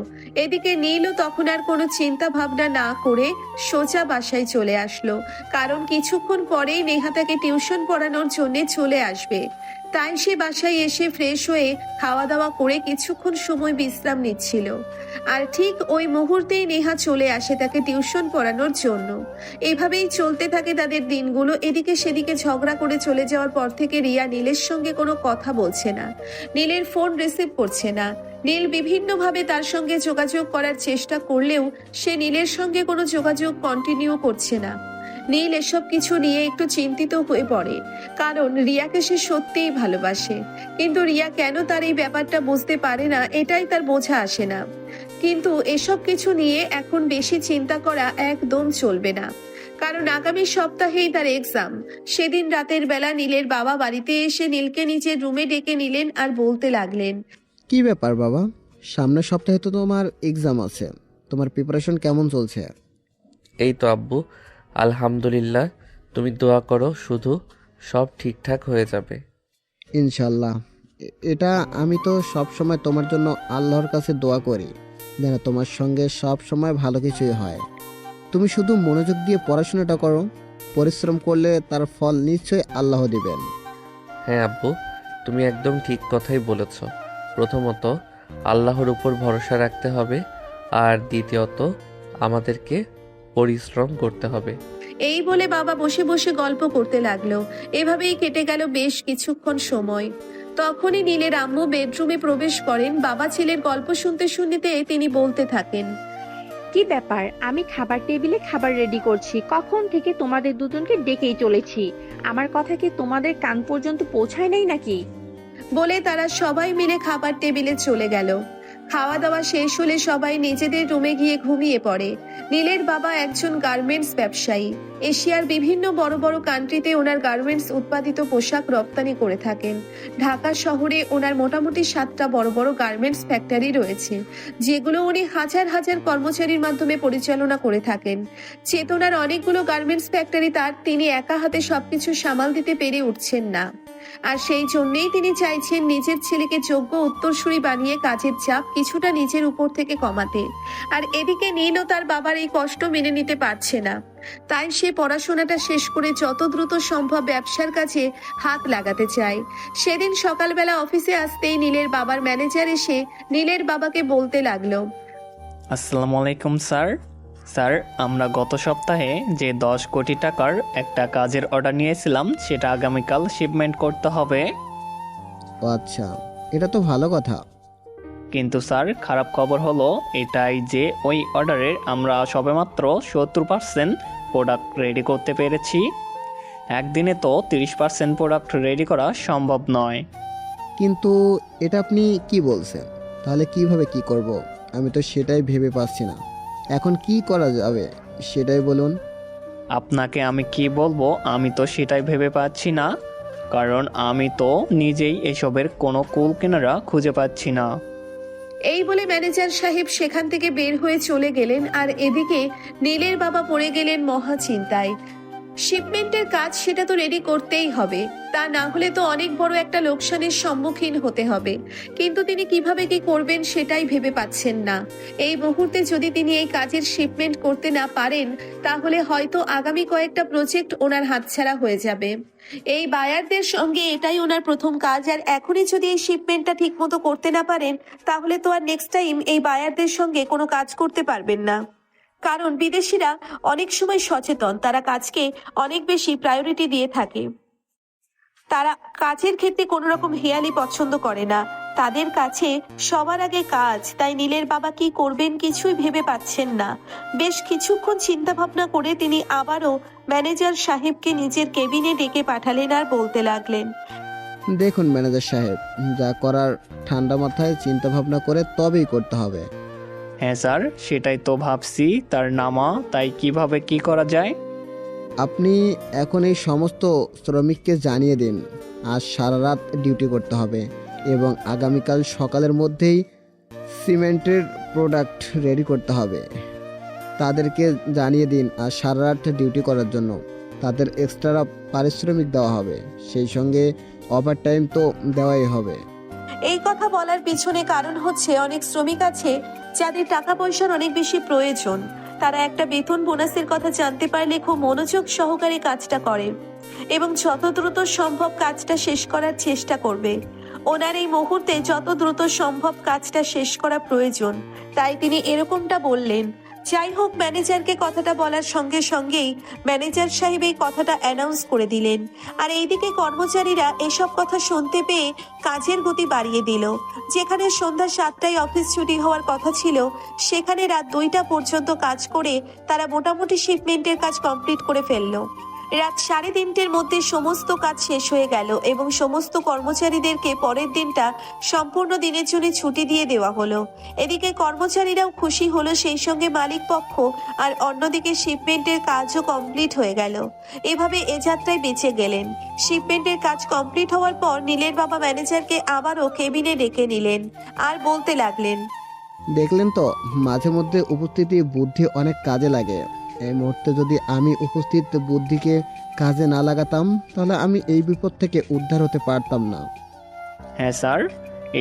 এদিকে নীলও তখন আর কোনো চিন্তা ভাবনা না করে সোজা বাসায় চলে আসলো, কারণ কিছুক্ষণ পরেই নেহা তাকে টিউশন পড়ানোর জন্য চলে আসবে। তাই সে বাসায় এসে ফ্রেশ হয়ে খাওয়া দাওয়া করে কিছুক্ষণ সময় বিশ্রাম নিচ্ছিল। আর ঠিক ওই মুহূর্তেই নেহা চলে আসে তাকে টিউশন পড়ানোর জন্য। এভাবেই চলতে থাকে তাদের দিনগুলো। এদিকে সেদিকে ঝগড়া করে চলে যাওয়ার পর থেকে রিয়া নীলের সঙ্গে কোনো কথা বলছে না, নীলের ফোন রিসিভ করছে না। নীল বিভিন্নভাবে তার সঙ্গে যোগাযোগ করার চেষ্টা করলেও সে নীলের সঙ্গে কোনো যোগাযোগ কন্টিনিউ করছে না। নীল এসব কিছু নিয়ে একটু চিন্তিত হয়ে পড়ে, কারণ রিয়াকে সে সত্যিই ভালোবাসে। কিন্তু রিয়া কেন তার এই ব্যাপারটা বুঝতে পারে না, এটাই তার বোঝা আসে না। কিন্তু এসব কিছু নিয়ে এখন বেশি চিন্তা করা একদম চলবে না, কারণ আগামী সপ্তাহেই তার এক্সাম। সেদিন রাতের বেলা নীলের বাবা বাড়িতে এসে নীলকে নিজের রুমে ডেকে নিলেন আর বলতে লাগলেন, কি ব্যাপার বাবা, সামনের সপ্তাহে তো তোমার এক্সাম আছে, তোমার প্রিপারেশন কেমন চলছে? এই তো আব্বু, আলহামদুলিল্লাহ। তুমি দোয়া করো শুধু, সব ঠিকঠাক হয়ে যাবে। ইনশাল্লাহ। এটা আমি তো সব সময় তোমার জন্য আল্লাহর কাছে দোয়া করি যেন তোমার সঙ্গে সব সময় ভালো কিছুই হয়। তুমি শুধু মনোযোগ দিয়ে পড়াশোনাটা করো, পরিশ্রম করলে তার ফল নিশ্চয়ই আল্লাহ দিবেন। হ্যাঁ আব্বু, তুমি একদম ঠিক কথাই বলেছ। প্রথমত আল্লাহর উপর ভরসা রাখতে হবে, আর দ্বিতীয়ত আমাদেরকে পরিশ্রম করতে হবে। এই বলে বাবা বসে বসে গল্প করতে লাগলো। এভাবেই কেটে গেল বেশ কিছুক্ষণ সময়। তখনই নীলের আম্মু বেডরুমে প্রবেশ করেন। বাবা ছেলের গল্প শুনতে শুনতে তিনি বলতে থাকেন, কি ব্যাপার, আমি খাবার টেবিলে খাবার রেডি করছি, কখন থেকে তোমাদের দুজনকে ডেকেই চলেছি, আমার কথা কি তোমাদের কান পর্যন্ত পৌঁছায় নাই নাকি? বলে তারা সবাই মিলে খাবার টেবিলে চলে গেল। খাওয়া দাওয়া শেষ হলে সবাই নিজেদের রুমে গিয়ে ঘুমিয়ে পড়ে। নীলের বাবা একজন গার্মেন্টস ব্যবসায়ী। এশিয়ার বিভিন্ন বড় বড় কান্ট্রিতে ওনার গার্মেন্টস উৎপাদিত পোশাক রপ্তানি করে থাকেন। ঢাকা শহরে ওনার মোটামুটি 7টা বড় বড় গার্মেন্টস ফ্যাক্টরি রয়েছে, যেগুলো উনি হাজার হাজার কর্মচারীর মাধ্যমে পরিচালনা করে থাকেন। চেতনার অনেকগুলো গার্মেন্টস ফ্যাক্টরি তার, তিনি একা হাতে সবকিছু সামাল দিতে পেরে উঠছেন না। আর সেই জন্যই তিনি চাইছেন নিজের ছেলেকে যোগ্য উত্তরসূরি বানিয়ে কাজের চাপ কিছুটা নিজের উপর থেকে কমাতে। আর এদিকে নীলও তার বাবার এই কষ্ট মেনে নিতে পারছে না, তাই সে পড়াশোনাটা শেষ করে যত দ্রুত সম্ভব ব্যবসার কাজে হাত লাগাতে চায়। সেদিন সকালবেলা অফিসে আসতেই নীলের বাবার ম্যানেজার এসে নীলের বাবাকে বলতে লাগলো, আসসালামু আলাইকুম স্যার। স্যার, আমরা গত সপ্তাহে যে 10 কোটি টাকার একটা কাজের অর্ডার নিয়েছিলাম সেটা আগামীকাল শিপমেন্ট করতে হবে। ও আচ্ছা, এটা তো ভালো কথা। কিন্তু স্যার, খারাপ খবর হলো এটাই যে ওই অর্ডারের আমরা সবেমাত্র 70% প্রোডাক্ট রেডি করতে পেরেছি। একদিনে তো 30% প্রোডাক্ট রেডি করা সম্ভব নয়। কিন্তু এটা আপনি কি বলছেন? তাহলে কিভাবে কি করব? আমি তো সেটাই ভেবে পাচ্ছি না। এখন কি করা যাবে সেটাই বলুন। আপনাকে আমি কি বলবো, আমি তো সেটাই ভেবে পাচ্ছি না, কারণ আমি তো নিজেই এসবের কোনো কুল কিনারা খুঁজে পাচ্ছি না। এই বলে ম্যানেজার সাহেব সেখান থেকে বের হয়ে চলে গেলেন। আর এদিকে নীলের বাবা পড়ে গেলেন মহা চিন্তায়। শিপমেন্টের কাজ সেটা তো রেডি করতেই হবে, তা না হলে তো অনেক বড় একটা লোকসানের সম্মুখীন হতে হবে। কিন্তু তিনি কিভাবে কি করবেন সেটাই ভেবে পাচ্ছেন না। এই মুহূর্তে যদি তিনি এই কাজের শিপমেন্ট করতে না পারেন, তাহলে হয়তো আগামী কয়েকটা প্রজেক্ট ওনার হাতছাড়া হয়ে যাবে। এই বায়ারদের সঙ্গে এটাই ওনার প্রথম কাজ, আর এখনই যদি এই শিপমেন্টটা ঠিক মতো করতে না পারেন, তাহলে তো আর নেক্সট টাইম এই বায়ারদের সঙ্গে কোনো কাজ করতে পারবেন না। কারণ বিদেশিরা অনেক সময় সচেতন, তারা কাজকে অনেক বেশি প্রায়োরিটি দিয়ে থাকে। তারা কাজের ক্ষেত্রে কোনো রকম হেয়ালি পছন্দ করে না, তাদের কাছে সবার আগে কাজ। তাই নীলের বাবা কি করবেন কিছুই ভেবে পাচ্ছেন না। বেশ কিছুক্ষণ চিন্তা ভাবনা করে তিনি আবারও ম্যানেজার সাহেবকে নিজের কেবিনে ডেকে পাঠালেন আর বলতে লাগলেন, দেখুন ম্যানেজার সাহেব, যা করার ঠান্ডা মাথায় চিন্তা ভাবনা করে তবেই করতে হবে। হ্যাঁ স্যার, সেটাই তো ভাবছি, তার নামা, তাই কিভাবে কি করা যায়? আপনি এখন এই সমস্ত শ্রমিককে জানিয়ে দিন আজ সারা রাত ডিউটি করতে হবে এবং আগামীকাল সকালের মধ্যেই সিমেন্টের প্রোডাক্ট রেডি করতে হবে। তাদেরকে জানিয়ে দিন আজ সারা রাত ডিউটি করার জন্য তাদের এক্সট্রা পারিশ্রমিক দেওয়া হবে, সেই সঙ্গে ওভারটাইম তো দেওয়াই হবে। এই কথা বলার পিছনে কারণ হচ্ছে অনেক শ্রমিক আছে যাদের টাকা পয়সার অনেক বেশি প্রয়োজন। তারা একটা বেতন বোনাসের কথা জানতে পারলে খুব মনোযোগ সহকারে কাজটা করে এবং যত দ্রুত সম্ভব কাজটা শেষ করার চেষ্টা করবে। ওনার এই মুহূর্তে যত দ্রুত সম্ভব কাজটা শেষ করা প্রয়োজন, তাই তিনি এরকমটা বললেন। যাই হোক, ম্যানেজারকে কথাটা বলার সঙ্গে সঙ্গেই ম্যানেজার সাহেব এই কথাটা অ্যানাউন্স করে দিলেন। আর এইদিকে কর্মচারীরা এসব কথা শুনতে পেয়ে কাজের গতি বাড়িয়ে দিল। যেখানে সন্ধ্যা 7টায় অফিস ছুটি হওয়ার কথা ছিল, সেখানে রাত 2টা পর্যন্ত কাজ করে তারা মোটামুটি শিপমেন্টের কাজ কমপ্লিট করে ফেললো। রাত 3:30-র মধ্যে সমস্ত কাজ শেষ হয়ে গেল এবং সমস্ত কর্মচারীদেরকে পরের দিনটা সম্পূর্ণ দিনের জন্য ছুটি দিয়ে দেওয়া হলো। এদিকে কর্মচারীরাও খুশি হলো, সেই সঙ্গে মালিক পক্ষ, আর অন্যদিকে শিপমেন্টের কাজও কমপ্লিট হয়ে গেল। এভাবে এ যাত্রায় বেঁচে গেলেন। শিপমেন্টের কাজ কমপ্লিট হওয়ার পর নীলের বাবা ম্যানেজারকে আবারও কেবিনে ডেকে নিলেন আর বলতে লাগলেন, দেখলেন তো, মাঝে মধ্যে উপস্থিতি বুদ্ধি অনেক কাজে লাগে। এই মুহূর্তে যদি আমি উপস্থিত বুদ্ধিকে কাজে না লাগাতাম, তাহলে আমি এই বিপদ থেকে উদ্ধার হতে পারতাম না। হ্যাঁ স্যার,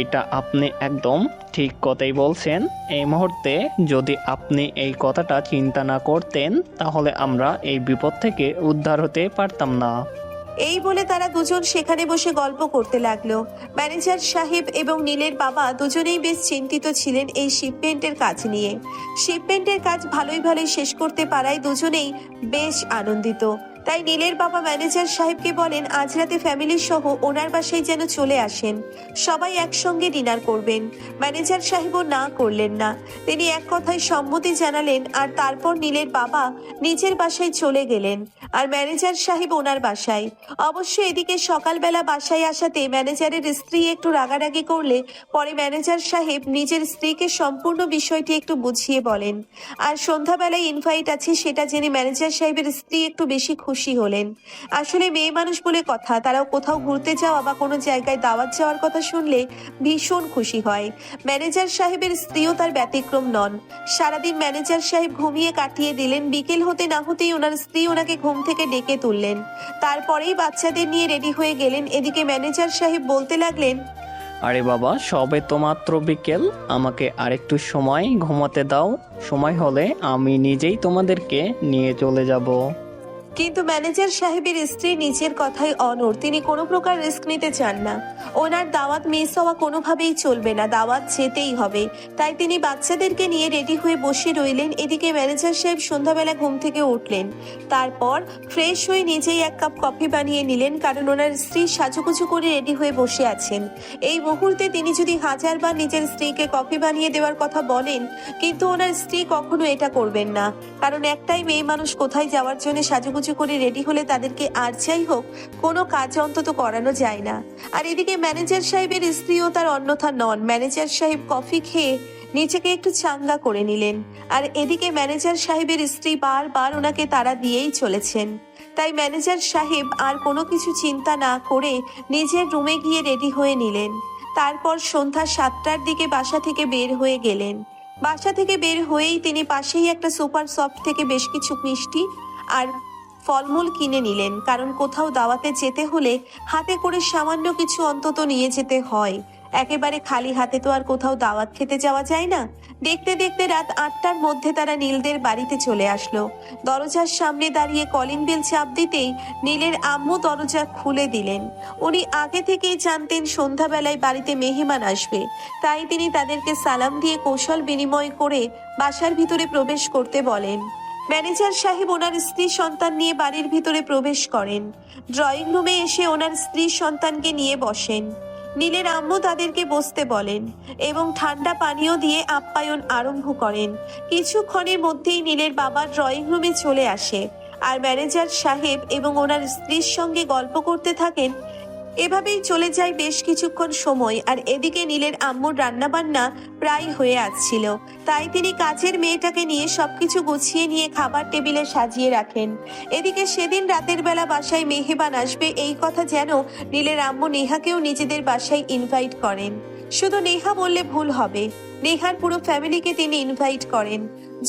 এটা আপনি একদম ঠিক কথাই বলছেন। এই মুহূর্তে যদি আপনি এই কথাটা চিন্তা না করতেন, তাহলে আমরা এই বিপদ থেকে উদ্ধার হতে পারতাম না। এই বলে তারা দুজন সেখানে বসে গল্প করতে লাগলো। ম্যানেজার সাহেব এবং নীলের বাবা দুজনেই বেশ চিন্তিত ছিলেন এই শিপমেন্টের কাজ নিয়ে। শিপমেন্টের কাজ ভালোই শেষ করতে পারায় দুজনেই বেশ আনন্দিত। তাই নীলের বাবা ম্যানেজার সাহেবকে বলেন আজ রাতে ফ্যামিলি সহ ওনার বাসায় যেন চলে আসেন, সবাই একসঙ্গে ডিনার করবেন। ম্যানেজার সাহেবও না করলেন না, তিনি এক কথায় সম্মতি জানালেন। আর তারপর নীলের বাবা নিজের বাসায় চলে গেলেন আর ম্যানেজার সাহেব ওনার বাসায়। অবশ্য এদিকে সকালবেলা বাসায় আসাতে ম্যানেজারের স্ত্রী একটু রাগারাগি করলে পরে ম্যানেজার সাহেব নিজের স্ত্রীকে সম্পূর্ণ বিষয়টি একটু বুঝিয়ে বলেন। আর সন্ধ্যাবেলায় ইনভাইট আছে সেটা জেনে ম্যানেজার সাহেবের স্ত্রী একটু বেশি খুশি হলেন। আসলে মেয়ে মানুষ বলে কথা, তারাও কোথাও ঘুরতে যাওয়া বা কোনো জায়গায় দাওয়াত যাওয়ার কথা শুনলে ভীষণ খুশি হয়। ম্যানেজার সাহেবের স্ত্রীও তার ব্যতিক্রম নন। সারাদিন ম্যানেজার সাহেব ঘুমিয়ে কাটিয়ে দিলেন। বিকেল হতে না হতেই ওনার স্ত্রী ওনাকে ঘুম থেকে ডেকে তুললেন। তারপরেই বাচ্চাদের নিয়ে রেডি হয়ে গেলেন। এদিকে ম্যানেজার সাহেব বলতে লাগলেন, আরে বাবা, সবে তো মাত্র বিকেল, আমাকে আরেকটু সময় ঘুমাতে দাও। সময় হলে আমি নিজেই তোমাদেরকে নিয়ে চলে যাব। কিন্তু ম্যানেজার সাহেবের স্ত্রী নিজের কথায় অনড়। তিনি কোনো প্রকার রিস্ক নিতে চান না। ওনার দাওয়াত মিস হওয়া কোনোভাবেই চলবে না, দাওয়াত যেতেই হবে। তাই তিনি বাচ্চাদেরকে নিয়ে রেডি হয়ে বসে রইলেন। এদিকে ম্যানেজার সাহেব সন্ধ্যাবেলা ঘুম থেকে উঠলেন। তারপর ফ্রেশ হয়ে নিজেই এক কাপ কফি বানিয়ে নিলেন, কারণ ওনার স্ত্রী সাজুগুজু করে রেডি হয়ে বসে আছেন। এই মুহূর্তে তিনি যদি হাজারবার নিজের স্ত্রীকে কফি বানিয়ে দেওয়ার কথা বলেন, কিন্তু ওনার স্ত্রী কখনো এটা করবেন না, কারণ একটাই মেয়ে মানুষ কোথায় যাওয়ার জন্য সাজুগুজু করে রেডি হলে তাদেরকে আর যাই হোক কোনো কাজ অন্তত করানো যায় না। আর এদিকে ম্যানেজার সাহেবের স্ত্রীও তার অন্যথা নন। ম্যানেজার সাহেব কফি খেয়ে নিজেকে একটু চাঙ্গা করে নিলেন। আর এদিকে ম্যানেজার সাহেবের স্ত্রী বারবার ওনাকে তাড়া দিয়েই চলেছেন। তাই ম্যানেজার সাহেব আর কোনো কিছু চিন্তা না করে নিজের রুমে গিয়ে রেডি হয়ে নিলেন। তারপর সন্ধ্যা 7টার দিকে বাসা থেকে বের হয়ে গেলেন। বাসা থেকে বের হয়েই তিনি পাশেই একটা সুপার শপ থেকে বেশ কিছু মিষ্টি আর ফলমূল কিনে নিলেন, কারণ কোথাও দাওয়াতে যেতে হলে হাতে করে সামান্য কিছু অন্তত নিয়ে যেতে হয়। একেবারে খালি হাতে তো আর কোথাও দাওয়াত খেতে যাওয়া যায় না। দেখতে দেখতে রাত 8টার মধ্যে তারা নীলদের বাড়িতে চলে আসলো। দরজার সামনে দাঁড়িয়ে কলিং বেল চাপ দিতেই নীলের আম্মু দরজা খুলে দিলেন। উনি আগে থেকেই জানতেন সন্ধ্যাবেলায় বাড়িতে মেহমান আসবে, তাই তিনি তাদেরকে সালাম দিয়ে কৌশল বিনিময় করে বাসার ভিতরে প্রবেশ করতে বলেন। ম্যানেজার সাহেব ওনার স্ত্রী সন্তান নিয়ে বাড়ির ভিতরে প্রবেশ করেন। ড্রয়িং রুমে এসে ওনার স্ত্রী সন্তানকে নিয়ে বসেন। নীলের আম্মু তাদেরকে বসতে বলেন এবং ঠান্ডা পানীয় দিয়ে আপ্যায়ন আরম্ভ করেন। কিছুক্ষণের মধ্যেই নীলের বাবা ড্রয়িং রুমে চলে আসে আর ম্যানেজার সাহেব এবং ওনার স্ত্রীর সঙ্গে গল্প করতে থাকেন। এভাবেই চলে যায় বেশ কিছুক্ষণ সময়। আর এদিকে নীলের আম্মুর রান্নাবান্না প্রায় হয়ে আসছিল, তাই তিনি কাজের মেয়েটাকে নিয়ে সবকিছু গুছিয়ে নিয়ে খাবার টেবিলে সাজিয়ে রাখেন। এদিকে সেদিন রাতের বেলা বাসায় মেহমান আসবে এই কথা যেন নীলের আম্মু নেহাকেও নিজেদের বাসায় ইনভাইট করেন। শুধু নেহা বললে ভুল হবে, নেহার পুরো ফ্যামিলিকে তিনি ইনভাইট করেন।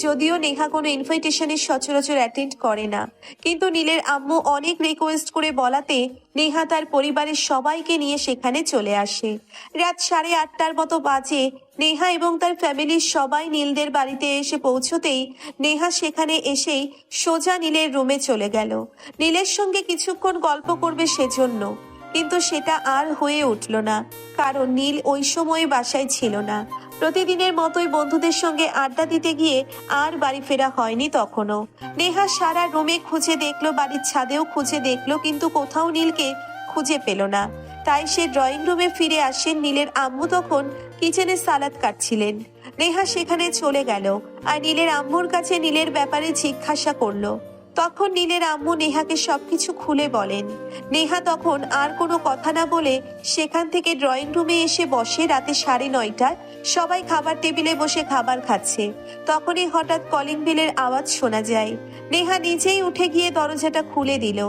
যদিও নেহা কোনো ইনভাইটেশনের সচরাচর অ্যাটেন্ড করে না, কিন্তু নীলের আম্মু অনেক রিকোয়েস্ট করে বলাতে নেহা তার পরিবারের সবাইকে নিয়ে সেখানে চলে আসে। রাত 8:30টার মতো বাজে। নেহা এবং তার ফ্যামিলির সবাই নীলদের বাড়িতে এসে পৌঁছতেই নেহা সেখানে এসেই সোজা নীলের রুমে চলে গেল। নীলের সঙ্গে কিছুক্ষণ গল্প করবে সেজন্য, কিন্তু সেটা আর হয়ে উঠল না, কারণ নীল ওই সময় বাসায় ছিল না। প্রতিদিনের মতোই বন্ধুদের সঙ্গে আড্ডা দিতে গিয়ে আর বাড়ি ফেরা হয়নি তখনও। নেহা সারা রুমে খুঁজে দেখলো, বাড়ির ছাদেও খুঁজে দেখলো, কিন্তু কোথাও নীলকে খুঁজে পেল না। তাই সে ড্রয়িং রুমে ফিরে আসেন। নীলের আম্মু তখন কিচেনে সালাদ কাটছিলেন। নেহা সেখানে চলে গেল আর নীলের আম্মুর কাছে নীলের ব্যাপারে জিজ্ঞাসা করলো। তখন নীলের আম্মু নেহাকে সবকিছু খুলে বলেন। নেহা তখন আর কোনো কথা না বলে সেখান থেকে ড্রয়িং রুমে এসে বসে। রাতে 9:30টায় সবাই খাবার টেবিলে বসে খাবার খাচ্ছে। তখনই হঠাৎ কলিং বেলের আওয়াজ শোনা যায়। নেহা নিজেই উঠে গিয়ে দরজাটা খুলে দিল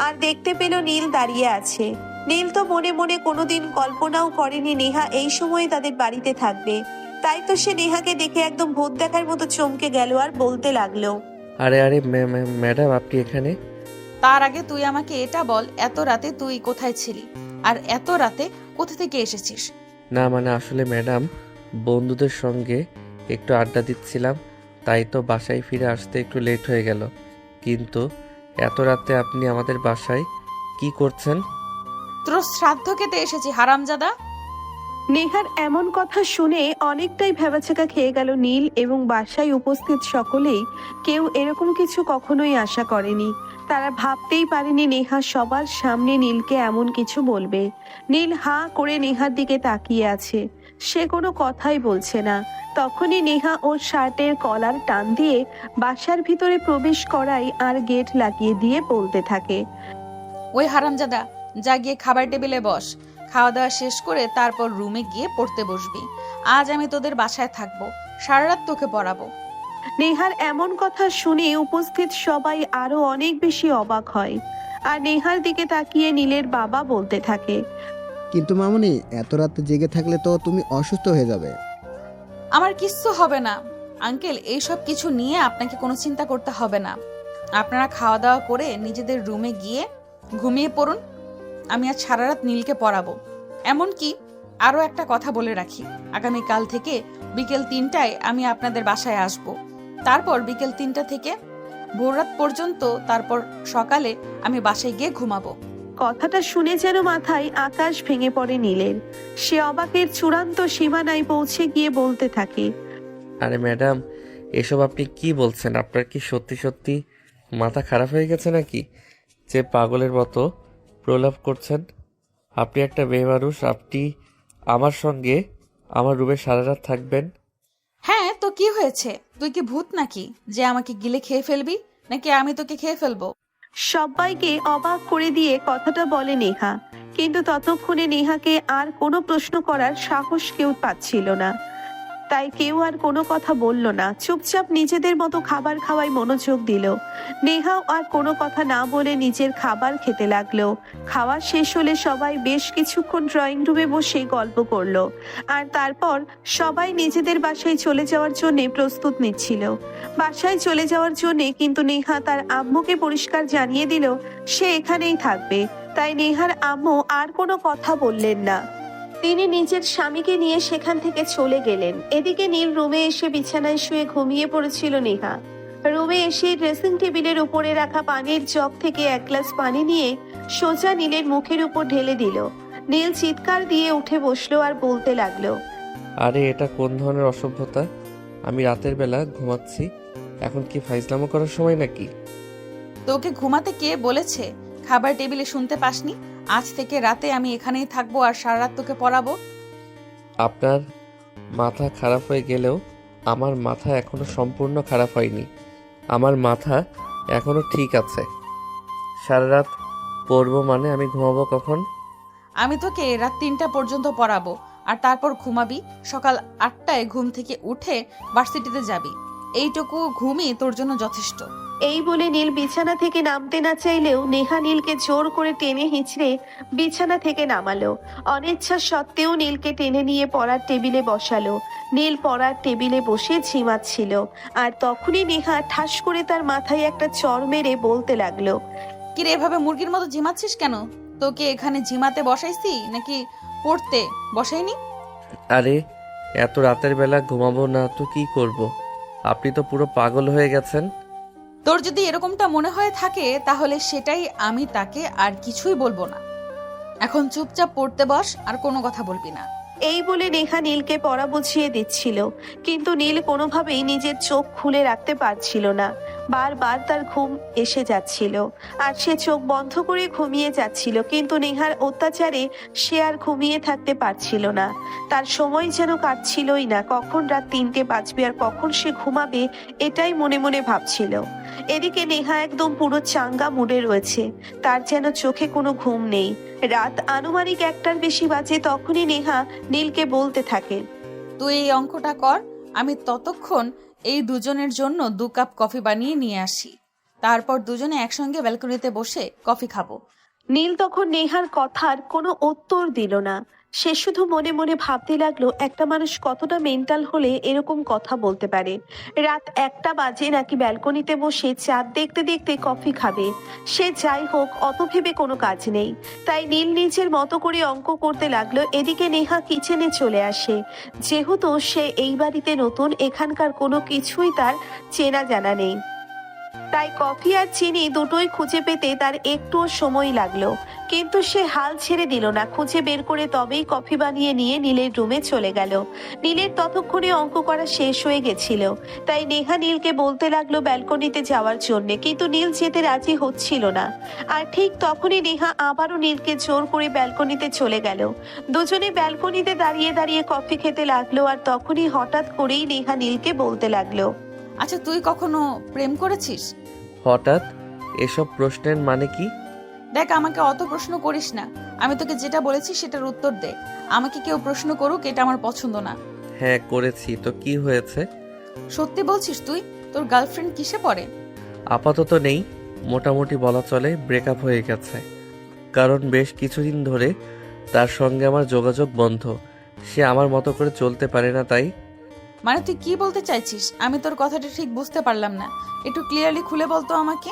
আর দেখতে পেল নীল দাঁড়িয়ে আছে। নীল তো মনে মনে কোনোদিন কল্পনাও করেনি নেহা এই সময়ে তাদের বাড়িতে থাকবে। তাই তো সে নেহাকে দেখে একদম ভূত দেখার মতো চমকে গেল আর বলতে লাগলো, আরে আরে ম্যাডাম, আপনি এখানে? তার আগে তুই আমাকে এটা বল, এত রাতে তুই কোথায় ছিলি আর এত রাতে কোথা থেকে এসেছিস? না মানে আসলে ম্যাডাম, বন্ধুদের সঙ্গে একটু আড্ডা দিচ্ছিলাম, তাই তো বাসায় ফিরে আসতে একটু লেট হয়ে গেল। কিন্তু এত রাতে আপনি আমাদের বাসায় কি করছেন? তোর শ্রাদ্ধ খেতে এসেছি হারামজাদা। নেহার এমন কথা শুনে অনেকটাই ভেবাচাকা খেয়ে গেল নীল এবং বাসায় উপস্থিত সকলেই। কেউ এরকম কিছু কখনোই আশা করেনি। তারা ভাবতেই পারেনি নেহা সবার সামনে নীলকে এমন কিছু বলবে। নীল হাঁ করে নেহার দিকে তাকিয়ে আছে, সে কোনো কথাই বলছে না। তখনই নেহা ওর শার্টের কলার টান দিয়ে বাসার ভিতরে প্রবেশ করাই আর গেট লাগিয়ে দিয়ে বলতে থাকে, ওই হারামজাদা, যা গিয়ে খাবার টেবিলে বস। খাওয়া দাওয়া শেষ করে তারপর রুমে গিয়ে পড়তে বসবি। আজ আমি তোদের বাসায় থাকবো, সারা রাত তোকে পড়াবো। নেহার এমন কথা শুনে উপস্থিত সবাই আরো অনেক বেশি অবাক হয়। আর নেহার দিকে তাকিয়ে নীলের বাবা বলতে থাকে, কিন্তু মামুনি, এত রাতে জেগে থাকলে তো তুমি অসুস্থ হয়ে যাবে। আমার কিচ্ছু হবে না আঙ্কেল, এইসব কিছু নিয়ে আপনাকে কোনো চিন্তা করতে হবে না। আপনারা খাওয়া দাওয়া করে নিজেদের রুমে গিয়ে ঘুমিয়ে পড়ুন। আমি আজ সারা রাত নীলকে পড়াবো। এমনকি আরও একটা কথা বলে রাখি, আগামীকাল থেকে বিকেল 3টায় আমি আপনাদের বাসায় আসব। তারপর বিকেল 3টা থেকে ভোররাত পর্যন্ত, তারপর সকালে আমি বাসায় গিয়ে ঘুমাবো। কথাটা শুনে যেন মাথায় আকাশ ভেঙে পড়ে নীলের। সে অবাকের চূড়ান্ত সীমানায় পৌঁছে গিয়ে বলতে থাকে, আরে ম্যাডাম, এসব আপনি কি বলছেন? আপনার কি সত্যি সত্যি মাথা খারাপ হয়ে গেছে নাকি যে পাগলের মতো প্রলাপ করছেন? আপনি একটা মেয়ে মানুষ, আপনি আমার সঙ্গে আমার রুমে সারা রাত থাকবেন? হ্যাঁ তো কি হয়েছে? তুই কি ভূত নাকি যে আমাকে গিলে খেয়ে ফেলবি, নাকি আমি তোকে খেয়ে ফেলবো? সবাইকে অবাক করে দিয়ে কথাটা বলে নেহা। কিন্তু ততক্ষণে নেহাকে আর কোনো প্রশ্ন করার সাহস কেউ পাচ্ছিল না। তাই কেউ আর কোনো কথা বলল না, চুপচাপ নিজেদের মতো খাবার খাওয়ায় মনোযোগ দিল। নেহাও আর কোনো কথা না বলে নিজের খাবার খেতে লাগলো। খাওয়া শেষ হলে সবাই বেশ কিছুক্ষণ ড্রয়িং রুমে বসে গল্প করলো। আর তারপর সবাই নিজেদের বাসায় চলে যাওয়ার জন্য প্রস্তুত নিচ্ছিল। বাসায় চলে যাওয়ার জন্য কিন্তু নেহা তার আম্মুকে পরিষ্কার জানিয়ে দিল সে এখানেই থাকবে। তাই নেহার আম্মু আর কোনো কথা বললেন না। তিনি নিজের স্বামীকে নিয়ে সেখান থেকে চলে গেলেন। এদিকে নীল রুমে এসে বিছানায় শুয়ে ঘুমিয়ে পড়েছিল নেহা। রুমে এসে ড্রেসিং টেবিলের উপরে রাখা পানির জগ থেকে 1 গ্লাস পানি নিয়ে সোজা নীলের মুখের উপর ঢেলে দিল। নীল চিৎকার দিয়ে উঠে বসলো আর বলতে লাগলো, আরে এটা কোন ধরনের অসভ্যতা? আমি রাতের বেলা ঘুমাচ্ছি, এখন কি ফাইজলামো করার সময় নাকি? তোকে ঘুমাতে কে বলেছে? খাবার টেবিলে শুনতে পাসনি? আজ থেকে রাতে আমি এখানেই থাকবো আর সারা রাত তোকে পড়াবো। আপনার মাথা খারাপ হয়ে গেলেও আমার মাথা এখনো সম্পূর্ণ খারাপ হয়নি। আমার মাথা এখনো ঠিক আছে। সারা রাত পড়বো মানে আমি ঘুমাবো কখন? আমি তোকে রাত 3টা পর্যন্ত পড়াবো আর তারপর ঘুমাবি। সকাল 8টায় ঘুম থেকে উঠে ভার্সিটিতে যাবি। এইটুকু ঘুমই তোর জন্য যথেষ্ট। এই বলে নীল বিছানা থেকে নামতে না চাইলেও নেহা নীলকে জোর করে টেনে হিঁচড়ে বিছানা থেকে নামালো। অনিচ্ছা সত্ত্বেও নীলকে টেনে নিয়ে পড়ার টেবিলে বসালো। নীল পড়ার টেবিলে বসে ঝিমাচ্ছিল। আর তখনই নেহা ঠাস করে তার মাথায় একটা চড় মেরে বলতে লাগলো, কিরে এভাবে মুরগির মতো ঝিমাচ্ছিস কেন? তোকে এখানে ঝিমাতে বসাইছি নাকি পড়তে বসাইনি? আরে এত রাতের বেলা ঘুমাবো না তো কি করব? আপনি তো পুরো পাগল হয়ে গেছেন। তোর যদি এরকমটা মনে হয়ে থাকে তাহলে সেটাই, আমি তাকে আর কিছুই বলবো না। এখন চুপচাপ পড়তে বস আর কোনো কথা বলবি না। এই বলে নেহা নীলকে পড়া বুঝিয়ে দিচ্ছিল, কিন্তু নীল কোনোভাবেই নিজের চোখ খুলে রাখতে পারছিল না। বারবার তার ঘুম এসে যাচ্ছিল আর সে চোখ বন্ধ করে ঘুমিয়ে যাচ্ছিল, কিন্তু নেহার অত্যাচারে সে আর ঘুমিয়ে থাকতে পারছিল না। তার সময় যেন কাটছিলই না, কখন রাত 3টে বাজবে আর কখন সে ঘুমাবে এটাই মনে মনে ভাবছিল। এদিকে নেহা একদম পুরো চাঙ্গা মুডে রয়েছে, তার যেন চোখে কোনো ঘুম নেই। রাত আনুমানিক 1টার বেশি বাজে, তখনই নেহা নীলকে বলতে থাকে, তুই এই অঙ্কটা কর, আমি ততক্ষণ এই দুজনের জন্য 2 কাপ কফি বানিয়ে নিয়ে আসি, তারপর দুজনে একসঙ্গে ব্যালকনিতে বসে কফি খাবো। নীল তখন নেহার কথার কোনো উত্তর দিল না। সে শুধু মনে মনে ভাবতে লাগলো একটা মানুষ কতটা মেন্টাল হলে এরকম কথা বলতে পারে। রাত 1টা বাজে নাকি ব্যালকনিতে বসে চাঁদ দেখতে দেখতে কফি খাবে। সে যাই হোক, অত ভেবে কোনো কাজ নেই। তাই নীল নিজের মতো করে অঙ্ক করতে লাগলো। এদিকে নেহা কিচেনে চলে আসে। যেহেতু সে এই বাড়িতে নতুন, এখানকার কোনো কিছুই তার চেনা জানা নেই, তাই কফি আর চিনি দুটোই খুঁজে পেতে তার একটুও সময় লাগলো। কিন্তু সে হাল ছেড়ে দিল না, খুঁজে বের করে তবেই কফি বানিয়ে নিয়ে নীলের রুমে চলে গেল। নীলের ততক্ষণে অঙ্ক করা শেষ হয়ে গেছিল, তাই নেহা নীলকে বলতে লাগলো ব্যালকনিতে যাওয়ার জন্য, কিন্তু নীল যেতে রাজি হচ্ছিল না। আর ঠিক তখনই নেহা আবারও নীলকে জোর করে ব্যালকনিতে চলে গেল। দুজনে ব্যালকনিতে দাঁড়িয়ে দাঁড়িয়ে কফি খেতে লাগলো। আর তখনই হঠাৎ করেই নেহা নীলকে বলতে লাগলো, আচ্ছা, তুই কখনো প্রেম করেছিস? হঠাৎ এসব প্রশ্নের মানে কি? দেখ, আমাকে অত প্রশ্ন করিস না, আমি তোকে যেটা বলেছি সেটার উত্তর দে। আমাকে কেউ প্রশ্ন করুক, এটা আমার পছন্দ না। হ্যাঁ করেছি তো, কি হয়েছে? সত্যি বলছিস তুই? তোর গার্লফ্রেন্ড কিসে পড়ে? আপাতত নেই, মোটামুটি বলা চলে ব্রেকআপ হয়ে গেছে। কারণ বেশ কিছুদিন ধরে তার সঙ্গে আমার যোগাযোগ বন্ধ। সে আমার মতো করে চলতে পারে না, তাই। মানে তুই কি বলতে চাইছিস? আমি তোর কথাটা ঠিক বুঝতে পারলাম না, একটু ক্লিয়ারলি খুলে বলতো আমাকে।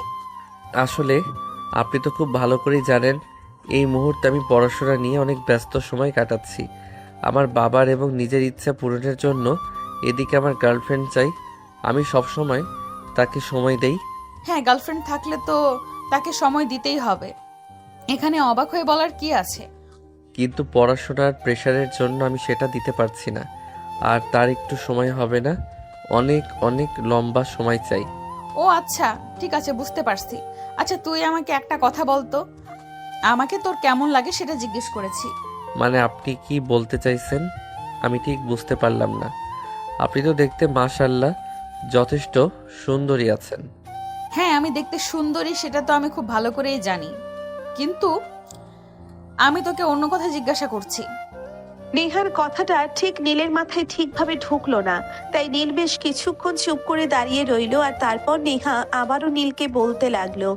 আসলে আপনি তো খুব ভালো করেই জানেন এই মুহূর্তে আমি পড়াশোনা নিয়ে অনেক ব্যস্ত সময় কাটাচ্ছি। আমার বাবার এবং নিজের ইচ্ছা পূরণের জন্য এদিকে আমার গার্লফ্রেন্ড চাই। আমি সব সময় তাকে সময় দেই। হ্যাঁ, গার্লফ্রেন্ড থাকলে তো তাকে সময় দিতেই হবে, এখানে অবাক হয়ে বলার কি আছে? কিন্তু পড়াশোনার প্রেশারের জন্য আমি সেটা দিতে পারছি না। আর তার একটু সময় হবে না, অনেক অনেক লম্বা সময় চাই। ও আচ্ছা, ঠিক আছে, বুঝতে পারছি। আচ্ছা, তুই আমাকে একটা কথা বলতো, আমাকে তোর কেমন লাগে সেটা জিজ্ঞেস করেছি। মানে আপনি কি বলতে চাইছেন আমি ঠিক বুঝতে পারলাম না। আপনি তো দেখতে মাশাআল্লাহ যথেষ্ট সুন্দরী আছেন। হ্যাঁ, আমি দেখতে সুন্দরী সেটা তো আমি খুব ভালো করেই জানি, কিন্তু আমি তোকে অন্য কথা জিজ্ঞাসা করছি। নেহার কথাটা ঠিক নীলের মাথায় ঠিকভাবে ঢুকলো না, তাই নীল বেশ কিছুক্ষণ চুপ করে দাঁড়িয়ে রইলো। আর তারপর নেহা আবারও নীলকে বলতে লাগলো,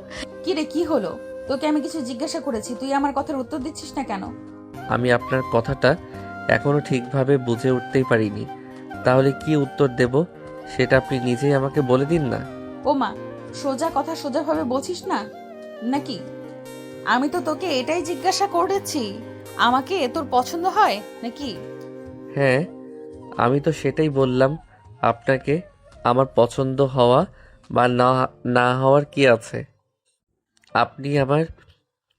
কি রে, কি হলো? তোকে আমি কিছু জিজ্ঞাসা করেছি, তুই আমার কথার উত্তর দিচ্ছিস না কেন? আমি আপনার কথাটা এখনো ঠিকভাবে বুঝে উঠতেই পারিনি। তাহলে কি উত্তর দেব সেটা আপনি নিজেই আমাকে বলে দিন না। ও মা, সোজা কথা সোজাভাবে বলছিস না নাকি? আমি তো তোকে এটাই জিজ্ঞাসা করেছি, আমাকে তোর পছন্দ হয় নাকি? হ্যাঁ, আমি তো সেটাই বললাম আপনাকে। আমার পছন্দ হওয়া বা না হওয়ার কি আছে? আপনি আমার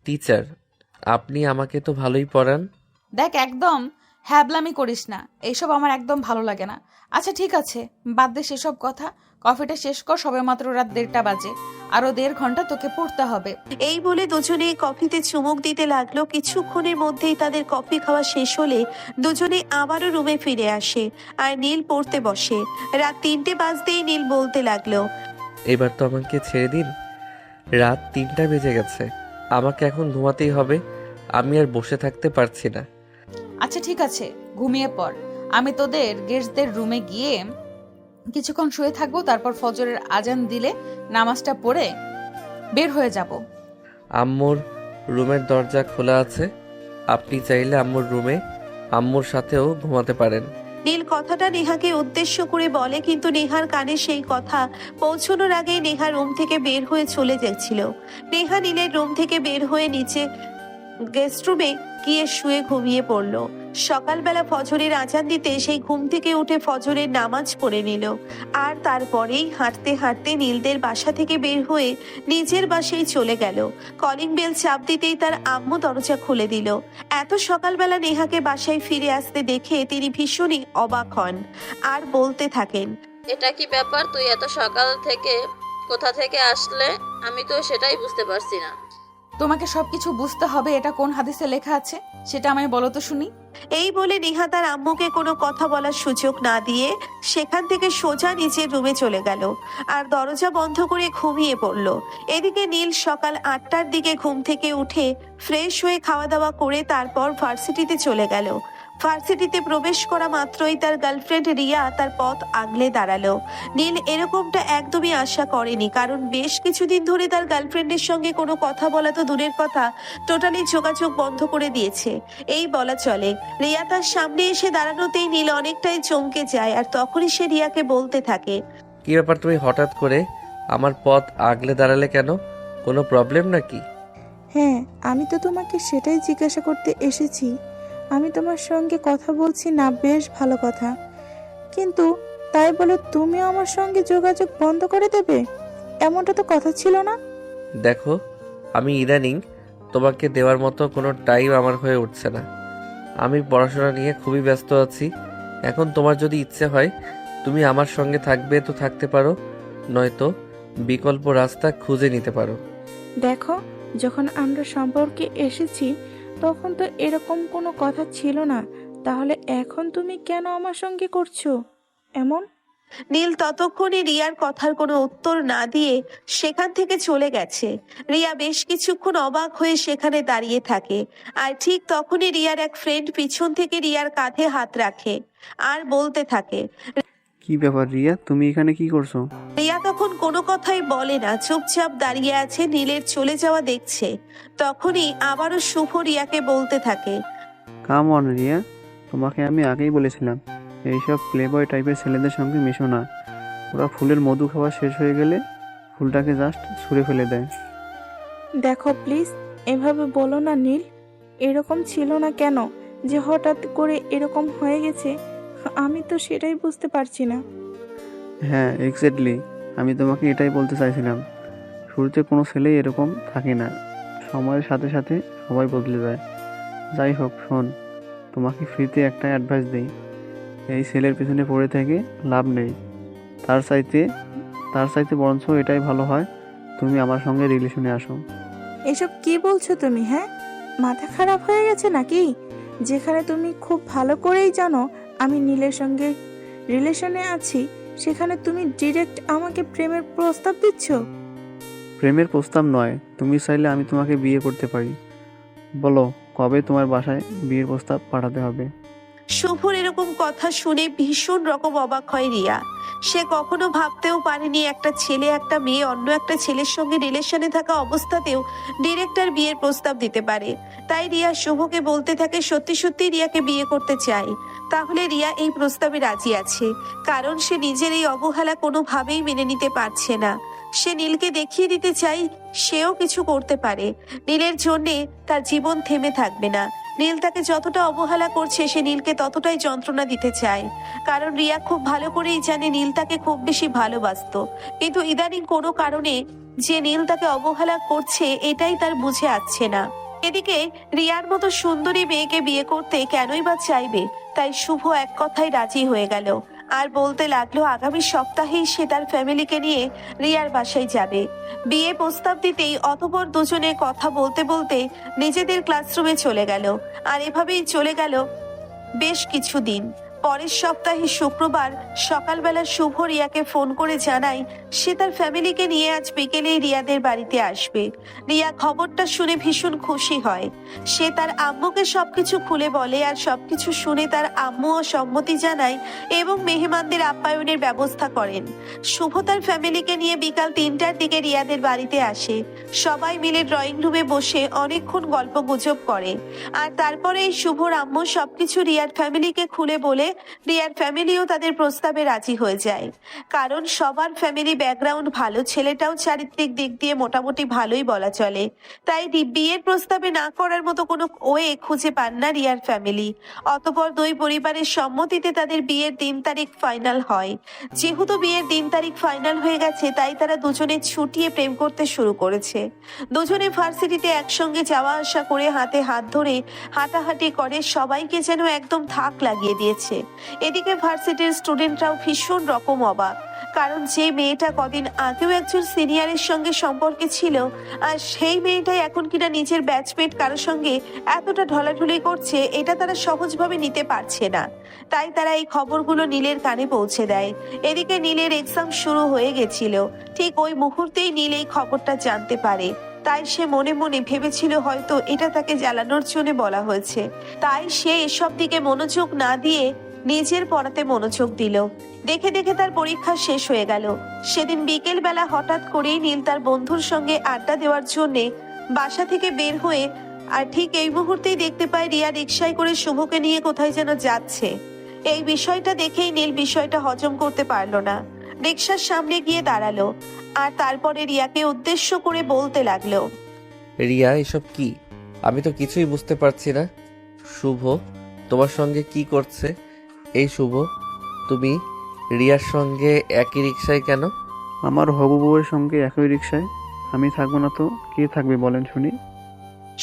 টিচার, আপনি আমাকে তো ভালোই পড়ান। দেখ, একদম হ্যাবলামি করিস না, এইসব আমার একদম ভালো লাগে না। আচ্ছা ঠিক আছে, বাদ দে সেসব কথা, কফিটা শেষ কর, সবে মাত্র রাত 1:30 বাজে, আরো 1.5 ঘন্টা তোকে পড়তে হবে। এই বলে দুজনেই কফিতে চুমুক দিতে লাগলো। কিছুক্ষণের মধ্যেই তাদের কফি খাওয়া শেষ হলে দুজনে আবারও রুমে ফিরে আসে আর নীল পড়তে বসে। রাত 3টে বাজতেই নীল বলতে লাগলো, এবার তো আমাকে ছেড়ে দিন, রাত 3টা বেজে গেছে, আমাকে এখন ঘুমাতেই হবে। আমি আর বসে থাকতে পারছি না। আচ্ছা ঠিক আছে, ঘুমিয়ে পড়, আমি তোদের গেস্টদের রুমে গিয়ে কিছুক্ষণ শুয়ে থাকবো, তারপর ফজরের আজান দিলে নামাজটা পড়ে বের হয়ে যাব। আম্মুর রুমের দরজা খোলা আছে, আপনি চাইলে আম্মুর রুমে আম্মুর সাথেও ঘুমাতে পারেন। নীল কথাটা নেহাকে উদ্দেশ্য করে বলে, কিন্তু নেহার কানে সেই কথা পৌঁছানোর আগেই নেহা রুম থেকে বের হয়ে চলে যাচ্ছিল। নেহা নীলের রুম থেকে বের হয়ে নিচে গেস্ট রুমে গিয়ে শুয়ে ঘুমিয়ে পড়ল। সকালবেলা ফজরের আজান দিতে সেই ঘুম থেকে উঠে ফজরের নামাজ পড়ে নিল। আর তারপরেই হাঁটতে হাঁটতে নীলদের বাসা থেকে বের হয়ে নিজের বাসায় চলে গেল। কলিং বেল চাপ দিতেই তার আম্মু দরজা খুলে দিল। এত সকালবেলা নেহাকে বাসায় ফিরে আসতে দেখে তিনি ভীষণই অবাক হন আর বলতে থাকেন, এটা কি ব্যাপার? তুই এত সকাল থেকে কোথা থেকে আসলে? আমি তো সেটাই বুঝতে পারছি না। তোমাকে সবকিছু বুঝতে হবে, এটা কোন হাদিসে লেখা আছে সেটা আমায় বলো তো শুনি। এই বলে নেহা তার আম্মুকে কোনো কথা বলার সুযোগ না দিয়ে সেখান থেকে সোজা নিচের রুমে চলে গেল আর দরজা বন্ধ করে ঘুমিয়ে পড়ল। এদিকে নীল সকাল 8টার দিকে ঘুম থেকে উঠে ফ্রেশ হয়ে খাওয়া দাওয়া করে তারপর ভার্সিটিতে চলে গেল। ভার্সিটিতে প্রবেশ করা মাত্রই তার গার্লফ্রেন্ড রিয়া তার পথ আগলে দাঁড়ালো। নীল এরকমটা একদমই আশা করেনি, কারণ বেশ কিছুদিন ধরে তার গার্লফ্রেন্ডের সঙ্গে কোনো কথা বলা তো দূরের কথা, টোটালি যোগাযোগ বন্ধ করে দিয়েছে এই বলা চলে। রিয়া তার সামনে এসে দাঁড়ানোতেই নীল অনেকটাই চমকে যায় আর তখনই সে রিয়াকে বলতে থাকে, কি ব্যাপার, তুমি হঠাৎ করে আমার পথ আগলে দাঁড়ালে কেন? কোনো প্রবলেম নাকি? হ্যাঁ, আমি তো তোমাকে সেটাই জিজ্ঞাসা করতে এসেছি। আমি তোমার সঙ্গে কথা বলছি না, বেশ ভালো কথা, কিন্তু তাই বলে তুমিও আমার সঙ্গে যোগাযোগ বন্ধ করে দেবে? এমনটা তো কথা ছিল না। দেখো, আমি ইদানিং তোমাকে দেওয়ার মতো কোনো টাইম আমার হয়ে উঠছে না। আমি পড়াশোনা নিয়ে খুবই ব্যস্ত আছি। এখন তোমার যদি ইচ্ছে হয় তুমি আমার সঙ্গে থাকবে তো থাকতে পারো, নয়তো বিকল্প রাস্তা খুঁজে নিতে পারো। দেখো, যখন আমরা সম্পর্কে এসেছি তখন তো এরকম কোনো কথা ছিল না, তাহলে এখন তুমি কেন আমার সঙ্গে করছো এমন? নীল ততক্ষণে রিয়ার কথার কোনো উত্তর না দিয়ে সেখান থেকে চলে গেছে। রিয়া বেশ কিছুক্ষণ অবাক হয়ে সেখানে দাঁড়িয়ে থাকে আর ঠিক তখনই রিয়ার এক ফ্রেন্ড পিছন থেকে রিয়ার কাঁধে হাত রাখে আর বলতে থাকে, কি ব্যাপার রিয়া, তুমি এখানে কি করছো? রিয়া তখন কোনো কথাই বলে না, চুপচাপ দাঁড়িয়ে আছে, নীলের চলে যাওয়া দেখছে। তখনই আবারও শুভ রিয়াকে বলতে থাকে, কাম অন রিয়া, তোমাকে আমি আগেই বলেছিলাম এইসব প্লেবয় টাইপের ছেলেদের সঙ্গে মিশো না। ওরা ফুলের মধু খাওয়া শেষ হয়ে গেলে ফুলটাকে জাস্ট ছুঁড়ে ফেলে দেয়। দেখো প্লিজ, এভাবে বলো না নীল। এরকম ছিল না কেন যে হঠাৎ করে এরকম হয়ে গেছে? আমি তো সেটাই বুঝতে পারছি না। হ্যাঁ এক্স্যাক্টলি, আমি তোমাকে এটাই বলতে চাইছিলাম। শুরুতে কোনো ছেলেই এরকম থাকে না, সময়ের সাথে সাথে সবাই বদলে যায়। যাই হোক শোন, তোমাকে ফ্রিতে একটা অ্যাডভাইস দিই, এই ছেলের পিছনে পড়ে থেকে লাভ নেই। তার চাইতে বরঞ্চ এটাই ভালো হয় তুমি আমার সঙ্গে রিলেশনে আসো। এসব কি বলছো তুমি? হ্যাঁ, মাথা খারাপ হয়ে গেছে নাকি? যেখানে তুমি খুব ভালো করেই জানো আমি নীলের সঙ্গে রিলেশনে আছি, সেখানে তুমি ডিরেক্ট আমাকে প্রেমের প্রস্তাব দিচ্ছ? প্রেমের প্রস্তাব নয়, তুমি চাইলে আমি তোমাকে বিয়ে করতে পারি। বলো কবে তোমার বাসায় বিয়ের প্রস্তাব পাঠাতে হবে? শুভর এরকম কথা শুনে ভীষণ রকম অবাক হয় রিয়া। সে কখনো ভাবতেও পারেনি একটা ছেলে একটা মেয়ে অন্য একটা ছেলের সঙ্গে রিলেশনে থাকা অবস্থাতেও ডিরেক্টর বিয়ের প্রস্তাব দিতে পারে। তাই রিয়া শুভকে বলতে থাকে সত্যি সত্যি রিয়াকে বিয়ে করতে চায়। তাহলে রিয়া এই প্রস্তাবে রাজি আছে, কারণ সে নিজের এই অবহেলা কোনোভাবেই মেনে নিতে পারছে না। সে নীলকে দেখিয়ে দিতে চায় সেও কিছু করতে পারে, নীলের জন্যে তার জীবন থেমে থাকবে না। নীল তাকে যতটা অবহেলা করছে সে নীলকে ততটাই যন্ত্রণা দিতে চায়, কারণ রিয়া খুব ভালো করেই জানে নীল তাকে খুব বেশি ভালোবাসতো, কিন্তু ইদানিং কোনো কারণে যে নীল তাকে অবহেলা করছে এটাই তার বুঝে আসছে না। এদিকে রিয়ার মতো সুন্দরী মেয়েকে বিয়ে করতে কেনই বা চাইবে, তাই শুভ এক কথায় রাজি হয়ে গেল আর বলতে লাগলো আগামী সপ্তাহেই সে তার ফ্যামিলিকে নিয়ে রিয়ার বাসায় যাবে। বিয়ে প্রস্তাব দিতেই অতঃপর দুজনে কথা বলতে বলতে নিজেদের ক্লাসরুমে চলে গেল। আর এভাবেই চলে গেল বেশ কিছুদিন। পরের সপ্তাহে শুক্রবার সকালবেলা শুভ রিয়াকে ফোন করে জানায় সে তার ফ্যামিলিকে নিয়ে আজ বিকেলেই রিয়াদের বাড়িতে আসবে। রিয়া খবরটা শুনে ভীষণ খুশি হয়। সে তার আম্মুকে সবকিছু খুলে বলে আর সবকিছু শুনে তার আম্মুও সম্মতি জানায় এবং মেহমানদের আপ্যায়নের ব্যবস্থা করেন। শুভ তার ফ্যামিলিকে নিয়ে বিকাল 3টার দিকে রিয়াদের বাড়িতে আসে। সবাই মিলে ড্রয়িং রুমে বসে অনেকক্ষণ গল্প গুজব করে আর তারপরে শুভর আম্মু সবকিছু রিয়ার ফ্যামিলিকে খুলে বলে রিয়ার ফ্যামিলিও তাদের প্রস্তাবে রাজি হয়ে যায়, কারণ সবার ফ্যামিলি ব্যাকগ্রাউন্ড ভালো, ছেলেটাও চারিত্রিক দিক দিয়ে মোটামুটি ভালোই বলা চলে। তাই বিয়ের প্রস্তাবে না করার মতো কোনো ওয়ে খুঁজে পান না রিয়ার ফ্যামিলি। অতঃপর দুই পরিবারের সম্মতিতে তাদের বিয়ের দিন তারিখ ফাইনাল হয়। যেহেতু বিয়ের দিন তারিখ ফাইনাল হয়ে গেছে, তাই তারা দুজনে ছুটিয়ে প্রেম করতে শুরু করেছে। দুজনে ভার্সিটিতে একসঙ্গে যাওয়া আসা করে, হাতে হাত ধরে হাঁটাহাঁটি করে, সবাইকে যেন একদম থাক লাগিয়ে দিয়েছে। এদিকে ভার্সিটির স্টুডেন্টরাও ভীষণ রকম অবাক, কারণ যে মেয়েটা কদিন আগেও একজন সিনিয়রের সঙ্গে সম্পর্কে ছিল, আর সেই মেয়েটাই এখন কিনা নিজের ব্যাচমেট কারোর সঙ্গে এতটা ঢলাঢলি করছে, এটা তারা সহজভাবে নিতে পারছে না। তাই তারা এই খবরগুলো নীলের কানে পৌঁছে দেয়। এদিকে নীলের এক্সাম শুরু হয়ে গেছিল। ঠিক ওই মুহূর্তেই নীল এই খবরটা জানতে পারে। তাই সে মনে মনে ভেবেছিল হয়তো এটা তাকে জ্বালানোর জন্য বলা হয়েছে। তাই সে এসব দিকে মনোযোগ না দিয়ে নিজের পড়াতে মনোযোগ দিল। দেখে দেখে তার পরীক্ষা শেষ হয়ে গেল। সেদিন বিকেল বেলা হঠাৎ করেই নীল তার বন্ধুর সঙ্গে আড্ডা দেওয়ার জন্যে বাসা থেকে বের হয়ে, আর ঠিক এই মুহূর্তেই দেখতে পায় রিয়া রিকশায় করে শুভকে নিয়ে কোথায় যেন যাচ্ছে। এই বিষয়টা দেখেই নীল বিষয়টা হজম করতে পারলো না। রিকশার সামনে গিয়ে দাঁড়ালো, আর তারপরে রিয়াকে উদ্দেশ্য করে বলতে লাগলো, রিয়া এসব কি? আমি তো কিছুই বুঝতে পারছি না। শুভ তোমার সঙ্গে কি করছে? এই শুভ, তুমি রিয়ার সঙ্গে একই রিকশায় কেন? আমার হবু বউয়ের সঙ্গে একই রিক্সায় আমি থাকবো না তো কে থাকবে বলেন শুনি?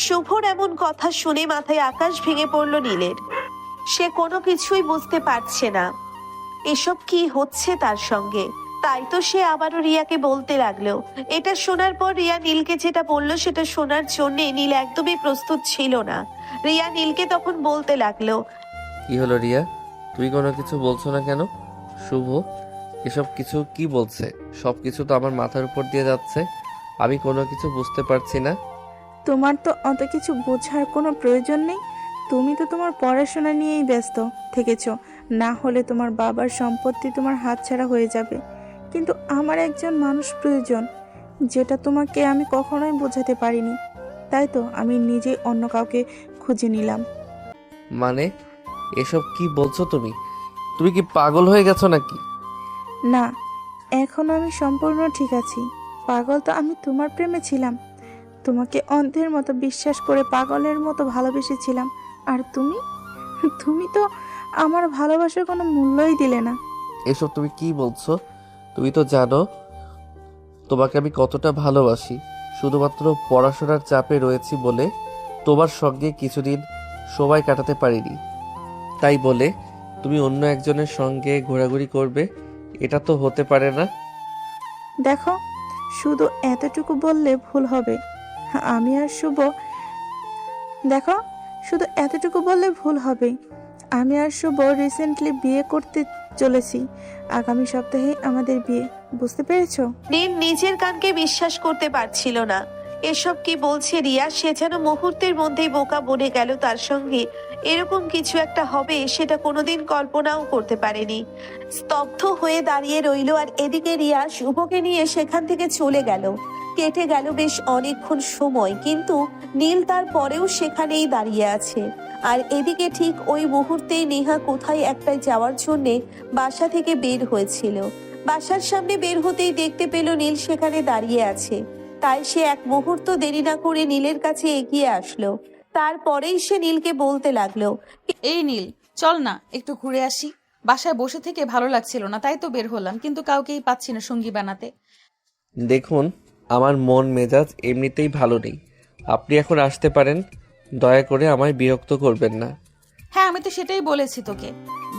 শুভর এমন কথা শুনে মাথায় আকাশ ভেঙে পড়ল নীলের। সে কোনো কিছুই বুঝতে পারছে না এসব কি হচ্ছে তার সঙ্গে। তাই তো সে আবারও রিয়াকে বলতে লাগলো। এটা শোনার পর রিয়া নীলকে যেটা বললো সেটা শোনার জন্য নীল একদমই প্রস্তুত ছিল না। রিয়া নীলকে তখন বলতে লাগলো, কি হলো রিয়া, তুই কোনো কিছু বলছো না কেন? শুভ এসব কিছু কি বলছে? সব কিছু তো আমার মাথার উপর দিয়ে যাচ্ছে, আমি কোনো কিছু বুঝতে পারছি না। তোমার তো অত কিছু বোঝার কোনো প্রয়োজন নেই। তুমি তো তোমার পড়াশোনা নিয়েই ব্যস্ত থেকেছো। না হলে তোমার বাবার সম্পত্তি তোমার হাতছাড়া হয়ে যাবে। কিন্তু আমার একজন মানুষ প্রয়োজন, যেটা তোমাকে আমি কখনোই বোঝাতে পারিনি। তাই তো আমি নিজেই অন্য কাউকে খুঁজে নিলাম। মানে এসব কি বলছো তুমি? তুমি কি পাগল হয়ে গেছো নাকি? না, এখন আমি সম্পূর্ণ ঠিক আছি। পাগল তো আমি তোমার প্রেমে ছিলাম। তোমাকে অন্ধের মতো বিশ্বাস করে পাগলের মতো ভালোবেসেছিলাম। আর তুমি তুমি তো আমার ভালোবাসার কোনো মূল্যই দিলে না। এসব তুমি কি বলছো? তুমি তো জানো তোমাকে আমি কতটা ভালোবাসি। শুধুমাত্র পড়াশোনার চাপে রয়েছি বলে তোমার সঙ্গে কিছুদিন সময় কাটাতে পারিনি, তাই বলে তুমি অন্য একজনের সঙ্গে ঘোরাঘুরি করবে? এটা তো হতে পারে না। দেখো, শুধু এতটুকু বললে ভুল হবে। আমি আর শুভ দেখো শুধু এতটুকু বললে ভুল হবে। আমি আর শুভ রিসেন্টলি বিয়ে করতে চলেছি। আগামী সপ্তাহে আমাদের বিয়ে। বুঝতে পেরেছো? নীল নিজের কানকে বিশ্বাস করতে পারছিল না। এসব কি বলছে রিয়া? সে যেন মুহূর্তের মধ্যেই বোকা বনে গেল। তার সঙ্গে এরকম কিছু একটা হবে সেটা কোনোদিন কল্পনাও করতে পারেনি। স্তব্ধ হয়ে দাঁড়িয়ে রইল। আর এদিকে রিয়া শুভকে নিয়ে সেখান থেকে চলে গেল। কেটে গেল বেশ অনেকক্ষণ সময়, কিন্তু নীল তার পরেও সেখানেই দাঁড়িয়ে আছে। আর এদিকে ঠিক ওই মুহূর্তেই নেহা কোথায় একটাই যাওয়ার জন্যে বাসা থেকে বের হয়েছিল। বাসার সামনে বের হতেই দেখতে পেল নীল সেখানে দাঁড়িয়ে আছে। তাই সে এক মুহূর্ত দেরি না করে নীলের কাছে এগিয়ে আসলো। তারপরেই সে নীলকে বলতে লাগলো, এই নীল, চল না একটু ঘুরে আসি। বাসায় বসে থেকে ভালো লাগছিল না, তাই তো বের হলাম, কিন্তু কাউকেই পাচ্ছি না সঙ্গী বানাতে। দেখুন, আমার মন মেজাজ এমনিতেই ভালো নেই। আপনি এখন আসতে পারেন। দয়া করে আমায় বিরক্ত করবেন না। হ্যাঁ, আমি তো সেটাই বলেছি তোকে।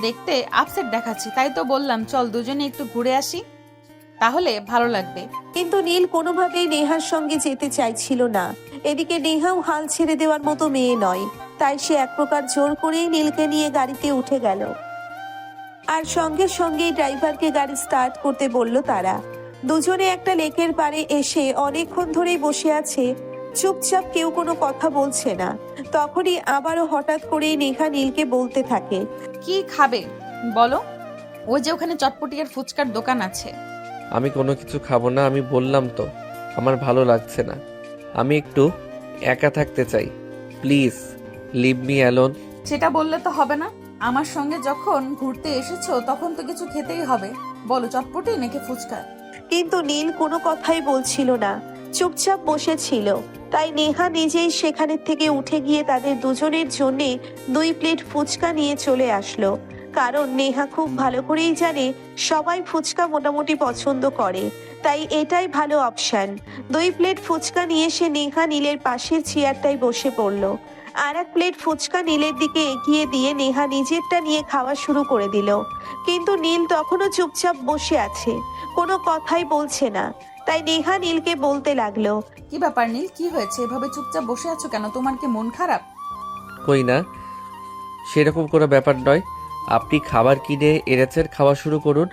দেখতে আপসেট দেখাচ্ছি, তাই তো বললাম চল দুজনে একটু ঘুরে আসি, তাহলে ভালো লাগবে। কিন্তু নীল কোনোভাবেই নেহার সঙ্গে যেতে চাইছিল না। এদিকে নেহাও হাল ছেড়ে দেওয়ার মতো মেয়ে নয়। তাই সে এক প্রকার জোর করেই নীলকে নিয়ে গাড়িতে উঠে গেল। আর সঙ্গে সঙ্গেই ড্রাইভারকে গাড়ি স্টার্ট করতে বলল তারা। দুজনে একটা লেকের পাড়ে এসে অনেকক্ষণ ধরেই বসে আছে, চুপচাপ, কেউ কোনো কথা বলছে না। তখনই আবারও হঠাৎ করেই নেহা নীলকে বলতে থাকে, কি খাবে বলো? ওই যে ওখানে চটপটিয়ার ফুচকার দোকান আছে। আমি কোনো কিছু খাবো না, আমি বললাম তো আমার ভালো লাগছে না। আমি একটু একা থাকতে চাই। Please leave me alone. সেটা বললে তো হবে না, আমার সঙ্গে যখন ঘুরতে এসেছো তখন তো কিছু খেতেই হবে। বলো, চটপটি নাকি ফুচকা? কিন্তু নীল কোনো কথাই বলছিল না, চুপচাপ বসেছিল। তাই নেহা নিজেই সেখানের থেকে উঠে গিয়ে তাদের দুজনের জন্য 2 প্লেট ফুচকা নিয়ে চলে আসলো। কারণ নেহা খুব ভালো করেই জানে সবাই ফুচকা মোটামুটি পছন্দ করে, তাই এটাই ভালো অপশন। 2 প্লেট ফুচকা নিয়ে সে নেহা নীলের পাশের চেয়ারটায় বসে পড়লো। আর 1 প্লেট ফুচকা নীলের দিকে এগিয়ে দিয়ে নেহা নিজেরটা নিয়ে খাওয়া শুরু করে দিল। কিন্তু নীল তখনও চুপচাপ বসে আছে, কোনো কথাই বলছে না। তাই নেহা নীলকে বলতে লাগলো, কি ব্যাপার নীল, কি হয়েছে? এভাবে চুপচাপ বসে আছো কেন? তোমার কি মন খারাপ? কই না, সেরকম কোনো ব্যাপার নয়। আপনি খাবার কিনে এনেছেন, খাওয়া শুরু করুন।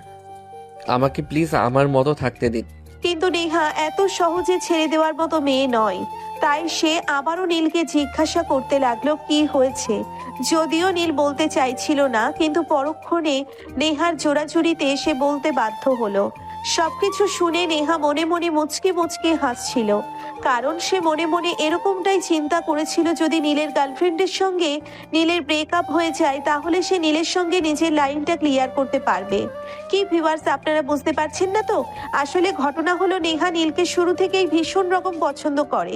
আমাকে প্লিজ আমার মতো থাকতে দিন। কিন্তু নেহা এত সহজে ছেড়ে দেওয়ার মতো মেয়ে নয়। তাই সে আবারও নীলকে জিজ্ঞাসা করতে লাগলো কি হয়েছে। যদিও নীল বলতে চাইছিল না, কিন্তু পরক্ষণে নেহার জোরাজুরিতে সে বলতে বাধ্য হলো। সবকিছু শুনে নেহা মনে মনে মুচকে মুচকে হাসছিল, কারণ সে মনে মনে এরকমটাই চিন্তা করেছিল, যদি নীলের গার্লফ্রেন্ডের সঙ্গে নীলের ব্রেকআপ হয়ে যায় তাহলে সে নীলের সঙ্গে নিজের লাইনটা ক্লিয়ার করতে পারবে। কি ভিউয়ার্স, আপনারা বুঝতে পারছেন না তো? আসলে ঘটনা হলো নেহা নীলকে শুরু থেকেই ভীষণ রকম পছন্দ করে।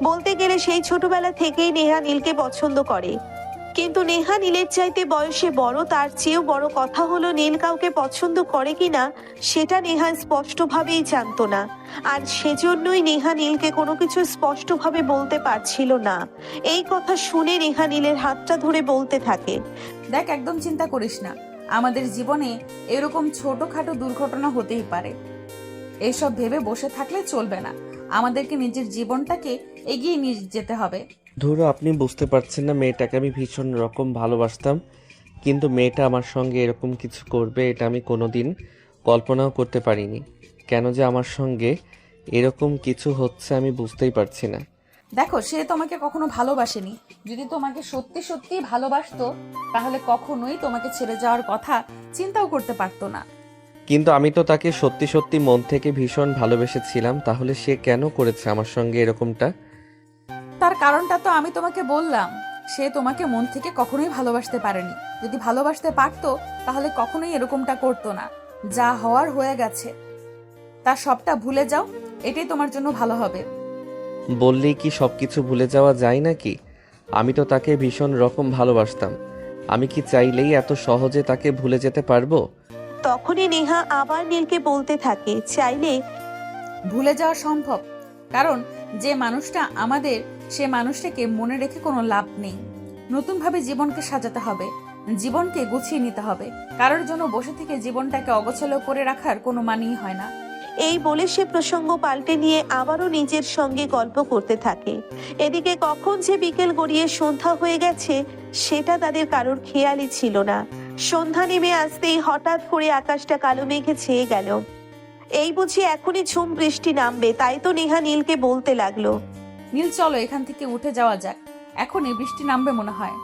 বলতে গেলে সেই ছোটবেলা থেকেই নেহা নীলকে পছন্দ করে। কিন্তু নেহা নীলের চাইতে বয়সে বড়, তার চেয়েও বড় কথা হলো নীল কাউকে পছন্দ করে কিনা সেটা নেহা স্পষ্টভাবেই জানতো না। আর সেজন্যই নেহা নীলকে কোনো কিছু স্পষ্টভাবে বলতে পারছিল না। এই কথা শুনে নেহা নীলের হাতটা ধরে বলতে থাকে, দেখ, একদম চিন্তা করিস না। আমাদের জীবনে এরকম ছোটখাটো দুর্ঘটনা হতেই পারে। এইসব ভেবে বসে থাকলে চলবে না। আমাদেরকে নিজের জীবনটাকে এগিয়ে নিয়ে যেতে হবে। ধরো, আপনি বুঝতে পারছেন না, মেয়েটাকে আমি ভীষণ রকম ভালোবাসতাম, কিন্তু মেয়েটা আমার সঙ্গে এরকম কিছু করবে এটা আমি কোনোদিন কল্পনাও করতে পারিনি। কেন যে আমার সঙ্গে এরকম কিছু হচ্ছে আমি বুঝতেই পারছি না। দেখো, সে তোমাকে কখনো ভালোবাসেনি। যদি তোমাকে সত্যি সত্যি ভালোবাসতো তাহলে কখনোই তোমাকে ছেড়ে যাওয়ার কথা চিন্তাও করতে পারতো না। কিন্তু আমি তো তাকে সত্যি সত্যি মন থেকে ভীষণ ভালোবেসেছিলাম, তাহলে সে কেন করেছে আমার সঙ্গে এরকমটা? তার কারণটা তো আমি তোমাকে বললাম। সে তোমাকে মন থেকে কখনোই ভালোবাসতে পারেনি। যদি ভালোবাসতে পারতো তাহলে কখনোই এরকমটা করতো না। যা হওয়ার হয়ে গেছে, তার সবটা ভুলে যাও, এটাই তোমার জন্য ভালো হবে। বললেই কি সবকিছু ভুলে যাওয়া যায় নাকি? আমি তো তাকে ভীষণ রকম ভালোবাসতাম। আমি কি চাইলেই এত সহজে তাকে ভুলে যেতে পারবো? তখনই নেহা আবার নীলকে বলতে থাকে, চাইলে ভুলে যাওয়া সম্ভব, কারণ যে মানুষটা আমাদের, সে মানুষটাকে মনে রেখে কোনো লাভ নেই। নতুনভাবে জীবনকে সাজাতে হবে, জীবনকে গুছিয়ে নিতে হবে। কারোর জন্য বসে থেকে জীবনটাকে অগোছালো করে রাখার কোনো মানেই হয় না। এই বলে সে প্রসঙ্গ পাল্টে নিয়ে আবারও নিজের সঙ্গে গল্প করতে থাকে। এদিকে কখন যে বিকেল গড়িয়ে সন্ধ্যা হয়ে গেছে সেটা তাদের কারোর খেয়ালই ছিল না। সন্ধ্যা নেমে আসতেই হঠাৎ করে আকাশটা কালো মেঘে ছেয়ে গেল। এই বুঝি এখনই ঝুম বৃষ্টি নামবে, তাই তো নেহা নীলকে বলতে লাগলো, নীল, চলো এখান থেকে উঠে যাওয়া যাক, এখনই বৃষ্টি নামবে মনে হয়।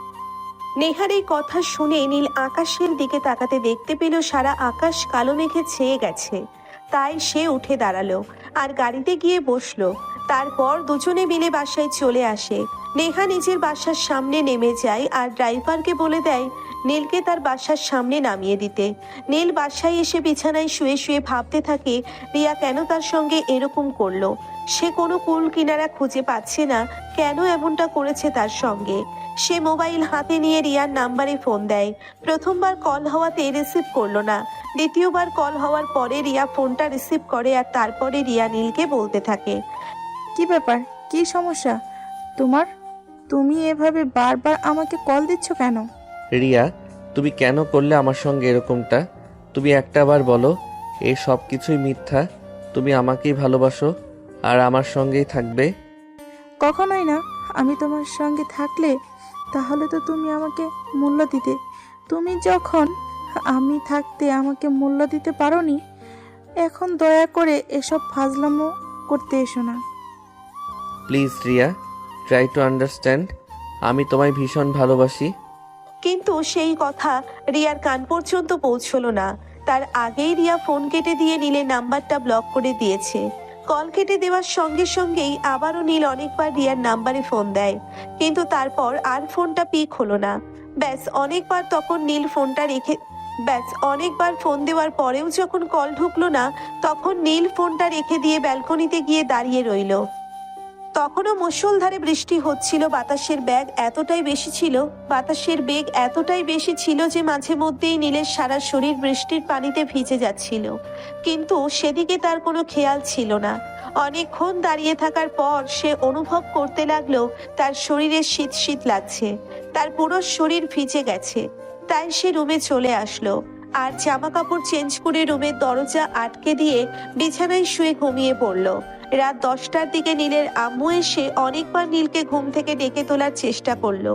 নেহার এই কথা শুনে নীল আকাশের দিকে তাকাতে দেখতে পেল সারা আকাশ কালো মেঘে ছেয়ে গেছে। তাই সে উঠে দাঁড়ালো আর গাড়িতে গিয়ে বসলো। তারপর দুজনে মিলে বাসায় চলে আসে। নেহা নিজের বাসার সামনে নেমে যায় আর ড্রাইভারকে বলে দেয় নীলকে তার বাসার সামনে নামিয়ে দিতে। নীল বাসায় এসে বিছানায় শুয়ে শুয়ে ভাবতে থাকে রিয়া কেন তার সঙ্গে এরকম করলো। সে কোনো কুল কিনারা খুঁজে পাচ্ছে না, কেন এমনটা করেছে তার সঙ্গে। সে মোবাইল হাতে নিয়ে রিয়ার নাম্বারে ফোন দেয়। প্রথমবার কল হওয়াতে রিসিভ করলো না। দ্বিতীয়বার কল হওয়ার পরে রিয়া ফোনটা রিসিভ করে আর তারপরে রিয়া নীলকে বলতে থাকে, কি ব্যাপার, কি সমস্যা তোমার? তুমি এভাবে বারবার আমাকে কল দিচ্ছ কেন? রিয়া, তুমি কেন করলে আমার সঙ্গে এরকমটা? তুমি একটাবার বলো এই সব কিছুই মিথ্যা, তুমি আমাকেই ভালোবাসো আর আমার সঙ্গেই থাকবে? কখনোই না। আমি তোমার সঙ্গে থাকলে তাহলে তো তুমি আমাকে মূল্য দিতে। তুমি যখন আমি থাকতে আমাকে মূল্য দিতে পারোনি, এখন দয়া করে এসব ফাজলামো করতে এসো না। Please Riya, try to understand. আমি তোমায় ভীষণ ভালোবাসি। কিন্তু সেই কথা রিয়ার কান পর্যন্ত পৌঁছলো না। তার আগেই রিয়া ফোন কেটে দিয়ে নীলের নাম্বারটা ব্লক করে দিয়েছে। কল কেটে দেওয়ার সঙ্গে সঙ্গেই আবারও নীল অনেকবার রিয়ার নাম্বারে ফোন দেয়, কিন্তু তারপর আর ফোনটা পিক হলো না। অনেকবার ফোন দেওয়ার পরেও যখন কল ঢুকলো না, তখন নীল ফোনটা রেখে দিয়ে ব্যালকনিতে গিয়ে দাঁড়িয়ে রইল। তখনও মুষলধারে বৃষ্টি হচ্ছিল। বাতাসের বেগ এতটাই বেশি ছিল যে মাঝে মধ্যেই নীলের সারা শরীর বৃষ্টির পানিতে ভিজে যাচ্ছিল, কিন্তু সেদিকে তার কোনো খেয়াল ছিল না। অনেকক্ষণ দাঁড়িয়ে থাকার পর সে অনুভব করতে লাগলো তার শরীরে শীত শীত লাগছে, তার পুরো শরীর ভিজে গেছে। তাই সে রুমে চলে আসলো আর জামা কাপড় চেঞ্জ করে রুমের দরজা আটকে দিয়ে বিছানায় শুয়ে ঘুমিয়ে পড়লো। রাত 10টার দিকে নীলের আম্মু এসে অনেকবার নীলকে ঘুম থেকে ডেকে তোলার চেষ্টা করলো,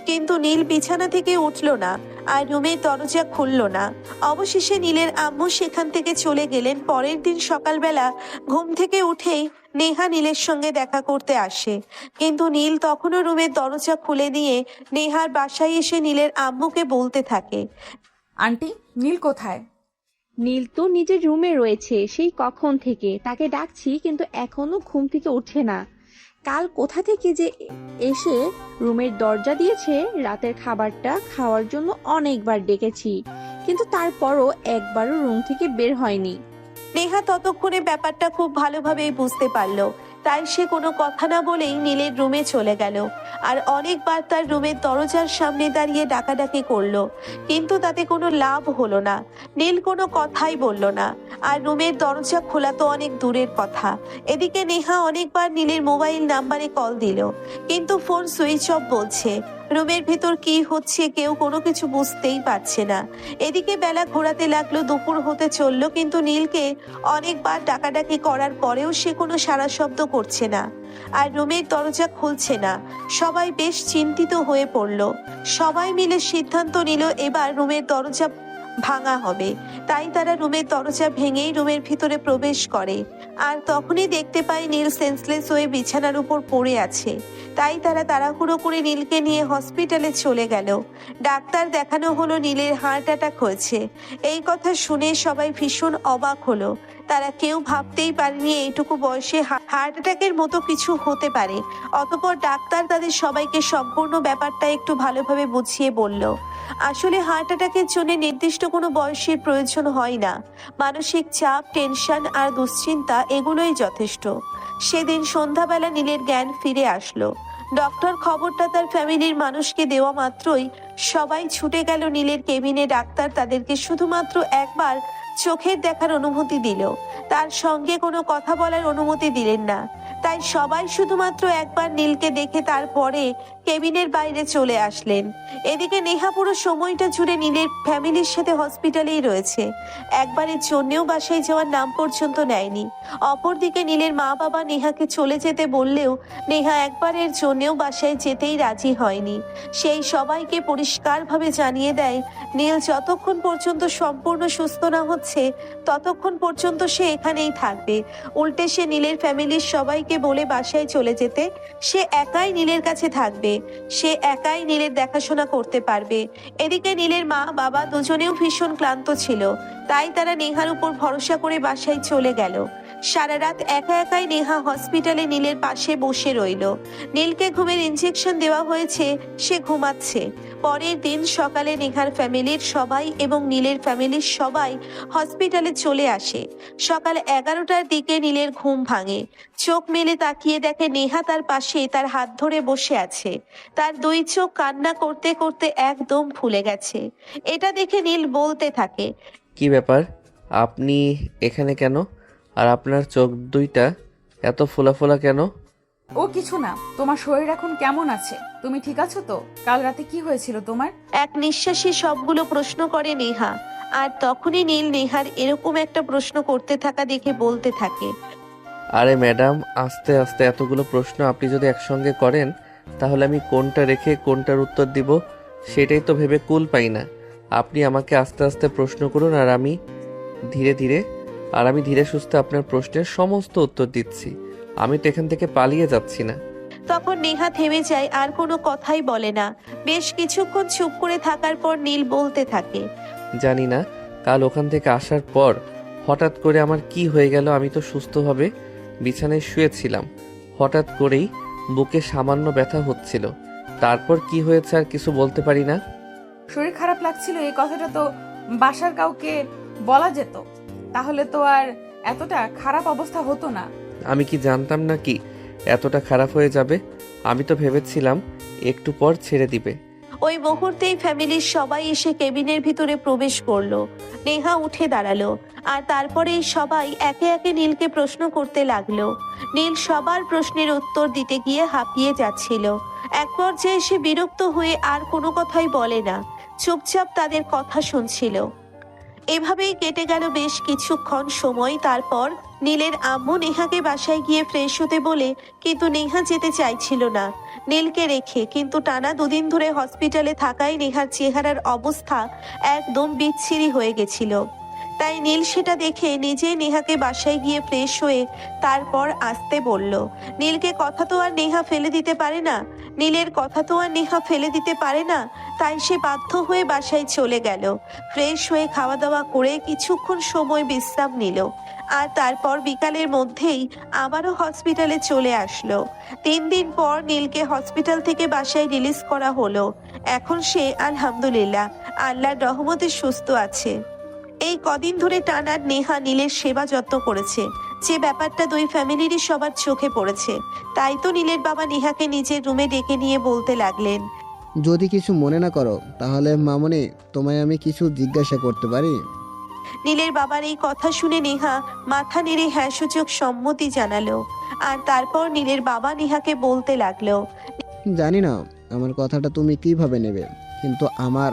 কিন্তু নীল বিছানা থেকে উঠলো না আর রুমের দরজা খুললো না। অবশেষে নীলের আম্মু সেখান থেকে চলে গেলেন। পরের দিন সকালবেলা ঘুম থেকে উঠেই নেহা নীলের সঙ্গে দেখা করতে আসে, কিন্তু নীল তখনও রুমের দরজা খুলে দিয়ে নেহার বাসায় এসে নীলের আম্মুকে বলতে থাকে, আন্টি, নীল কোথায়? নীল তো নিজের রুমে রয়েছে সেই কখন থেকে, তাকে ডাকছি কিন্তু এখনো ঘুম থেকে উঠে না। কাল কোথা থেকে যে এসে রুমের দরজা দিয়েছে, রাতের খাবারটা খাওয়ার জন্য অনেকবার ডেকেছি, কিন্তু তারপরও একবারও রুম থেকে বের হয়নি। নেহা ততক্ষণে ব্যাপারটা খুব ভালোভাবেই বুঝতে পারলো, তাই সে কোনো কথা না বলেই নীলের রুমে চলে গেল আর অনেকবার তার রুমের দরজার সামনে দাঁড়িয়ে ডাকাডাকি করলো, কিন্তু তাতে কোনো লাভ হলো না। নীল কোনো কথাই বলল না, আর রুমের দরজা খোলা তো অনেক দূরের কথা। এদিকে নেহা অনেকবার নীলের মোবাইল নাম্বারে কল দিল, কিন্তু ফোন সুইচ অফ বলছে। রুমের ভেতর কি হচ্ছে কেউ কোনো কিছু বুঝতেই পারছে না। এদিকে বেলা ঘোরাতে লাগলো, দুপুর হতে চললো, কিন্তু নীলকে অনেকবার ডাকাডাকি করার পরেও সে কোনো সাড়া শব্দ করছে না আর রুমের দরজা খুলছে না। সবাই বেশ চিন্তিত হয়ে পড়লো। সবাই মিলে সিদ্ধান্ত নিল এবার রুমের দরজা ভাঙা হবে। তাই তারা রুমের দরজা ভেঙেই রুমের ভিতরে প্রবেশ করে, আর তখনই দেখতে পায় নীল সেন্সলেস হয়ে বিছানার উপর পড়ে আছে। তাই তারা তাড়াহুড়ো করে নীলকে নিয়ে হসপিটালে চলে গেল। ডাক্তার দেখানো হলো নীলের হার্ট অ্যাটাক হয়েছে। এই কথা শুনে সবাই ভীষণ অবাক হলো। তারা কেউ ভাবতেই পারেনি এইটুকু বয়সে হার্ট অ্যাটাকের মতো কিছু হতে পারে। অতঃপর ডাক্তার তাদের সবাইকে সম্পূর্ণ ব্যাপারটা একটু ভালোভাবে বুঝিয়ে বলল, আসলে হার্ট অ্যাটাকের জন্য নির্দিষ্ট কোনো বয়সের প্রয়োজন হয় না। মানসিক চাপ, টেনশন আর দুশ্চিন্তা এগুলোই যথেষ্ট। সেদিন সন্ধ্যাবেলা নীলের জ্ঞান ফিরে আসলো। ডক্টর খবরটা তার ফ্যামিলির মানুষকে দেওয়া মাত্রই সবাই ছুটে গেল নীলের কেবিনে। ডাক্তার তাদেরকে শুধুমাত্র একবার চোখের দেখার অনুমতি দিল, তার সঙ্গে কোনো কথা বলার অনুমতি দিলেন না। তাই সবাই শুধুমাত্র একবার নীলকে দেখে তারপরে কেবিনের বাইরে চলে আসলেন। এদিকে নেহা পুরো সময়টা জুড়ে নীলের ফ্যামিলির সাথে হসপিটালেই রয়েছে, একবারের জন্যেও বাসায় যাওয়ার নাম পর্যন্ত নেয়নি। অপরদিকে নীলের মা বাবা নেহাকে চলে যেতে বললেও নেহা একবারের জন্যেও বাসায় যেতেই রাজি হয়নি। সেই সবাইকে পরিষ্কারভাবে জানিয়ে দেয় নীল যতক্ষণ পর্যন্ত সম্পূর্ণ সুস্থ না হচ্ছে ততক্ষণ পর্যন্ত সে এখানেই থাকবে। উল্টে সে নীলের ফ্যামিলির সবাইকে বলে বাসায় চলে যেতে, সে একাই নীলের কাছে থাকবে, সে একাই নীলের দেখাশোনা করতে পারবে। এদিকে নীলের মা বাবা দুজনেও ভীষণ ক্লান্ত ছিল, তাই তারা নেহার উপর ভরসা করে বাসায় চলে গেল। সারা রাত একা একাই নেহা হসপিটালে নীলের পাশে বসে রইল। নীলকে ঘুমের ইনজেকশন দেওয়া হয়েছে, সে ঘুমাচ্ছে। পরের দিন সকালে নেহার ফ্যামিলির সবাই এবং নীলের ফ্যামিলির সবাই হসপিটালে চলে আসে। সকাল 11টার দিকে নীলের ঘুম ভাঙে। চোখ মেলে তাকিয়ে দেখে নেহা তার পাশে তার হাত ধরে বসে আছে। তার দুই চোখ কান্না করতে করতে একদম ফুলে গেছে। এটা দেখে নীল বলতে থাকে, কি ব্যাপার, আপনি এখানে কেন? আর আপনার চোখ দুইটা এত ফোলা ফোলা কেন? ও কিছু না। তোমার শরীর এখন কেমন আছে? তুমি ঠিক আছো তো? কাল রাতে কি হয়েছিল তোমার? এক নিঃশ্বাসে সবগুলো প্রশ্ন করে নেহা। আর তখনই নীল নেহার এরকম একটা প্রশ্ন করতে থাকা দেখে বলতে থাকে, আরে ম্যাডাম, আস্তে আস্তে এতগুলো প্রশ্ন আপনি যদি একসঙ্গে করেন তাহলে আমি কোনটা রেখে কোনটার উত্তর দিব সেটাই তো ভেবে কুল পাই না। আপনি আমাকে আস্তে আস্তে প্রশ্ন করুন আর আমি ধীরে সুস্থে আপনার প্রশ্নের সমস্ত উত্তর দিচ্ছি। আমি তো এখান থেকে পালিয়ে যাচ্ছি না। তখন নেহা থেমে যায়, আর কোনো কথাই বলে না। বেশ কিছুক্ষণ চুপ করে থাকার পর নীল বলতে থাকে, জানি না কাল ওখান থেকে আসার পর হঠাৎ করে আমার কি হয়ে গেল। আমি তো সুস্থভাবে বিছানায় শুয়েছিলাম, হঠাৎ করেই বুকে সামান্য ব্যথা হচ্ছিল। তারপর কি হয়েছে আর কিছু বলতে পারি না। শরীর খারাপ লাগছিল এই কথাটা তো বাসার কাউকে বলা যেত, তাহলে তো আর এতটা খারাপ অবস্থা হতো না। আমি কি জানতাম না কি এতটা খারাপ হয়ে যাবে? আমি তো ভেবেছিলাম একটু পর ছেড়ে দিবে। ওই মুহূর্তেই ফ্যামিলির সবাই এসে কেবিনের ভিতরে প্রবেশ করলো। নেহা উঠে দাঁড়ালো আর তারপরেই সবাই একে একে নীলকে প্রশ্ন করতে লাগলো। নীল সবার প্রশ্নের উত্তর দিতে গিয়ে হাঁপিয়ে যাচ্ছিল। এক পর্যায়ে সে বিরক্ত হয়ে আর কোনো কথাই বলে না, চুপচাপ তাদের কথা শুনছিল। এভাবেই কেটে গেল বেশ কিছুক্ষণ সময়। তারপর নীলের আম্মু নেহাকে বাসায় গিয়ে ফ্রেশ হতে বলে, কিন্তু নেহা যেতে চাইছিল না নীলকে রেখে। কিন্তু টানা 2 দিন ধরে হসপিটালে থাকায় নেহার চেহারার অবস্থা একদম বিচ্ছিরি হয়ে গেছিল। তাই নীল সেটা দেখে নিজেই নেহাকে বাসায় গিয়ে ফ্রেশ হয়ে তারপর আসতে বলল। নীলকে কথা তো আর নেহা ফেলে দিতে পারে না, নীলের কথা তো আর নেহা ফেলে দিতে পারে না। তাই সে বাধ্য হয়ে বাসায় চলে গেল। ফ্রেশ হয়ে খাওয়া দাওয়া করে কিছুক্ষণ সময় বিশ্রাম নিল আর তারপর বিকালের মধ্যেই আবারও হসপিটালে চলে আসলো। 3 দিন পর নীলকে হসপিটাল থেকে বাসায় রিলিজ করা হলো। এখন সে আলহামদুলিল্লাহ আল্লাহর রহমতে সুস্থ আছে। এই কদিন ধরে টানা নেহা নীলের সেবা যত্ন করেছে, যে ব্যাপারটা 2 ফ্যামিলিরই সবার চোখে পড়েছে। তাই তো নীলের বাবা নেহাকে নিজের রুমে ডেকে নিয়ে বলতে লাগলেন, যদি কিছু মনে না করো তাহলে মামনি, তোমায় আমি কিছু জিজ্ঞাসা করতে পারি? নীলের বাবার এই কথা শুনে নেহা মাথা নেড়ে হ্যাঁ সূচক সম্মতি জানালো। আর তারপর নীলের বাবা নেহাকে বলতে লাগলো, জানি না আমার কথাটা তুমি কিভাবে নেবে, কিন্তু আমার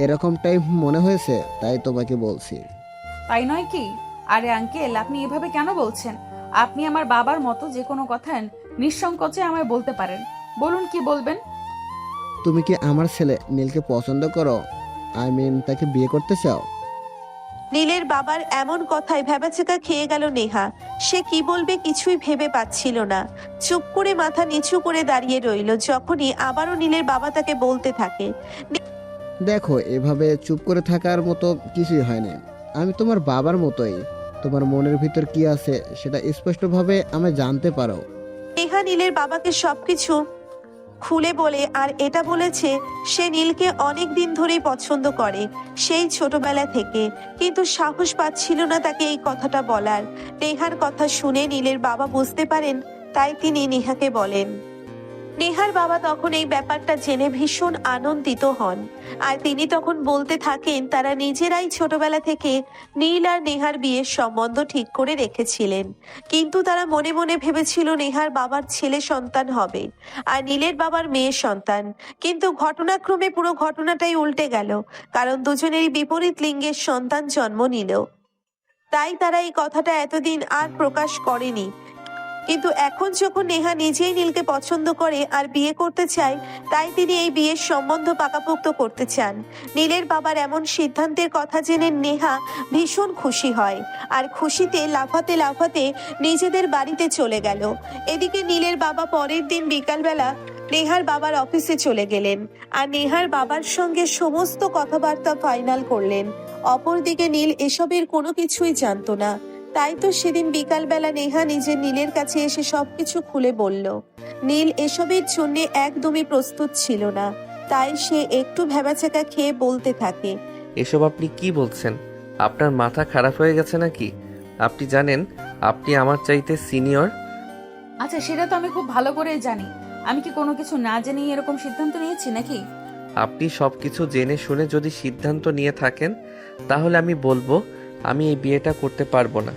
এরকমটাই মনে হয়েছে তাই তোমাকে বলছি। তাই নয় কি? আরে আঙ্কেল, আপনি এভাবে কেন বলছেন? আপনি আমার বাবার মতো যে কোনো কথা নিঃসংকোচে আমায় বলতে পারেন। বলুন, কি বলবেন? তুমি কি আমার ছেলে নীলকে পছন্দ করো? আই মিন তাকে বিয়ে করতে চাও? নীলের বাবার এমন কথায় ভ্যাবাচেকা খেয়ে গেল নেহা। সে কি বলবে কিছুই ভেবে পাচ্ছিল না। চুপ করে মাথা নিচু করে দাঁড়িয়ে রইল। যখনই আবারও নীলের বাবা তাকে বলতে থাকে, দেখো, এভাবে চুপ করে থাকার মতো কিছুই হয়নি। আমি তোমার বাবার মতোই। তোমার মনের ভিতর কি আছে সেটা স্পষ্টভাবে আমায় জানতে পারো। নেহা নীলের বাবাকে সবকিছু খুলে বলে আর এটা বলেছে সে নীলকে অনেক দিন ধরেই পছন্দ করে, সেই ছোটবেলা থেকে। কিন্তু সাহস পাচ্ছিল না তাকে এই কথাটা বলার। নেহার কথা শুনে নীলের বাবা বুঝতে পারেন, তাই তিনি নেহাকে বলেন। নেহার বাবা তখন এই ব্যাপারটা জেনে ভীষণ আনন্দিত হন। আর তিনি তখন বলতে থাকেন তারা নিজেরাই ছোটবেলা থেকে নীল আর নেহার বিয়ের সম্বন্ধ ঠিক করে রেখেছিলেন। কিন্তু তারা মনে মনে ভেবেছিল নেহার বাবার ছেলে সন্তান হবে আর নীলের বাবার মেয়ে সন্তান। কিন্তু ঘটনাক্রমে পুরো ঘটনাটাই উল্টে গেল, কারণ দুজনেরই বিপরীত লিঙ্গের সন্তান জন্ম নিল। তাই তারা এই কথাটা এতদিন আর প্রকাশ করেনি। কিন্তু এখন যখন নেহা নিজেই নীলকে পছন্দ করে আর বিয়ে করতে চায়, তাই তিনি এই বিয়ের সম্বন্ধ পাকাপোক্ত করতে চান। নীলের বাবার এমন সিদ্ধান্তের কথা জেনে নেহা ভীষণ খুশি হয় আর খুশিতে লাফাতে লাফাতে নিজেদের বাড়িতে চলে গেল। এদিকে নীলের বাবা পরের দিন বিকালবেলা নেহার বাবার অফিসে চলে গেলেন আর নেহার বাবার সঙ্গে সমস্ত কথাবার্তা ফাইনাল করলেন। অপরদিকে নীল এসবের কোনো কিছুই জানতো না। তাই তো সেদিন বিকালবেলা নেহা নিজের নীলের কাছে এসে সবকিছু খুলে বলল। নীল এসবের জন্য একদমই প্রস্তুত ছিল না, তাই সে একটু ভ্যাবাচ্যাকা খেয়ে বলতে থাকে, এসব আপনি কি বলছেন? আপনার মাথা খারাপ হয়ে গেছে নাকি? আপনি জানেন আপনি আমার চাইতে সিনিয়র। আচ্ছা, সেটা তো আমি খুব ভালো করেই জানি। আমি কি কোনো কিছু না জেনেই এরকম সিদ্ধান্ত নিয়েছি নাকি? আপনি সব কিছু জেনে শুনে যদি সিদ্ধান্ত নিয়ে থাকেন তাহলে আমি বলবো আমি এই বিয়েটা করতে পারবো না,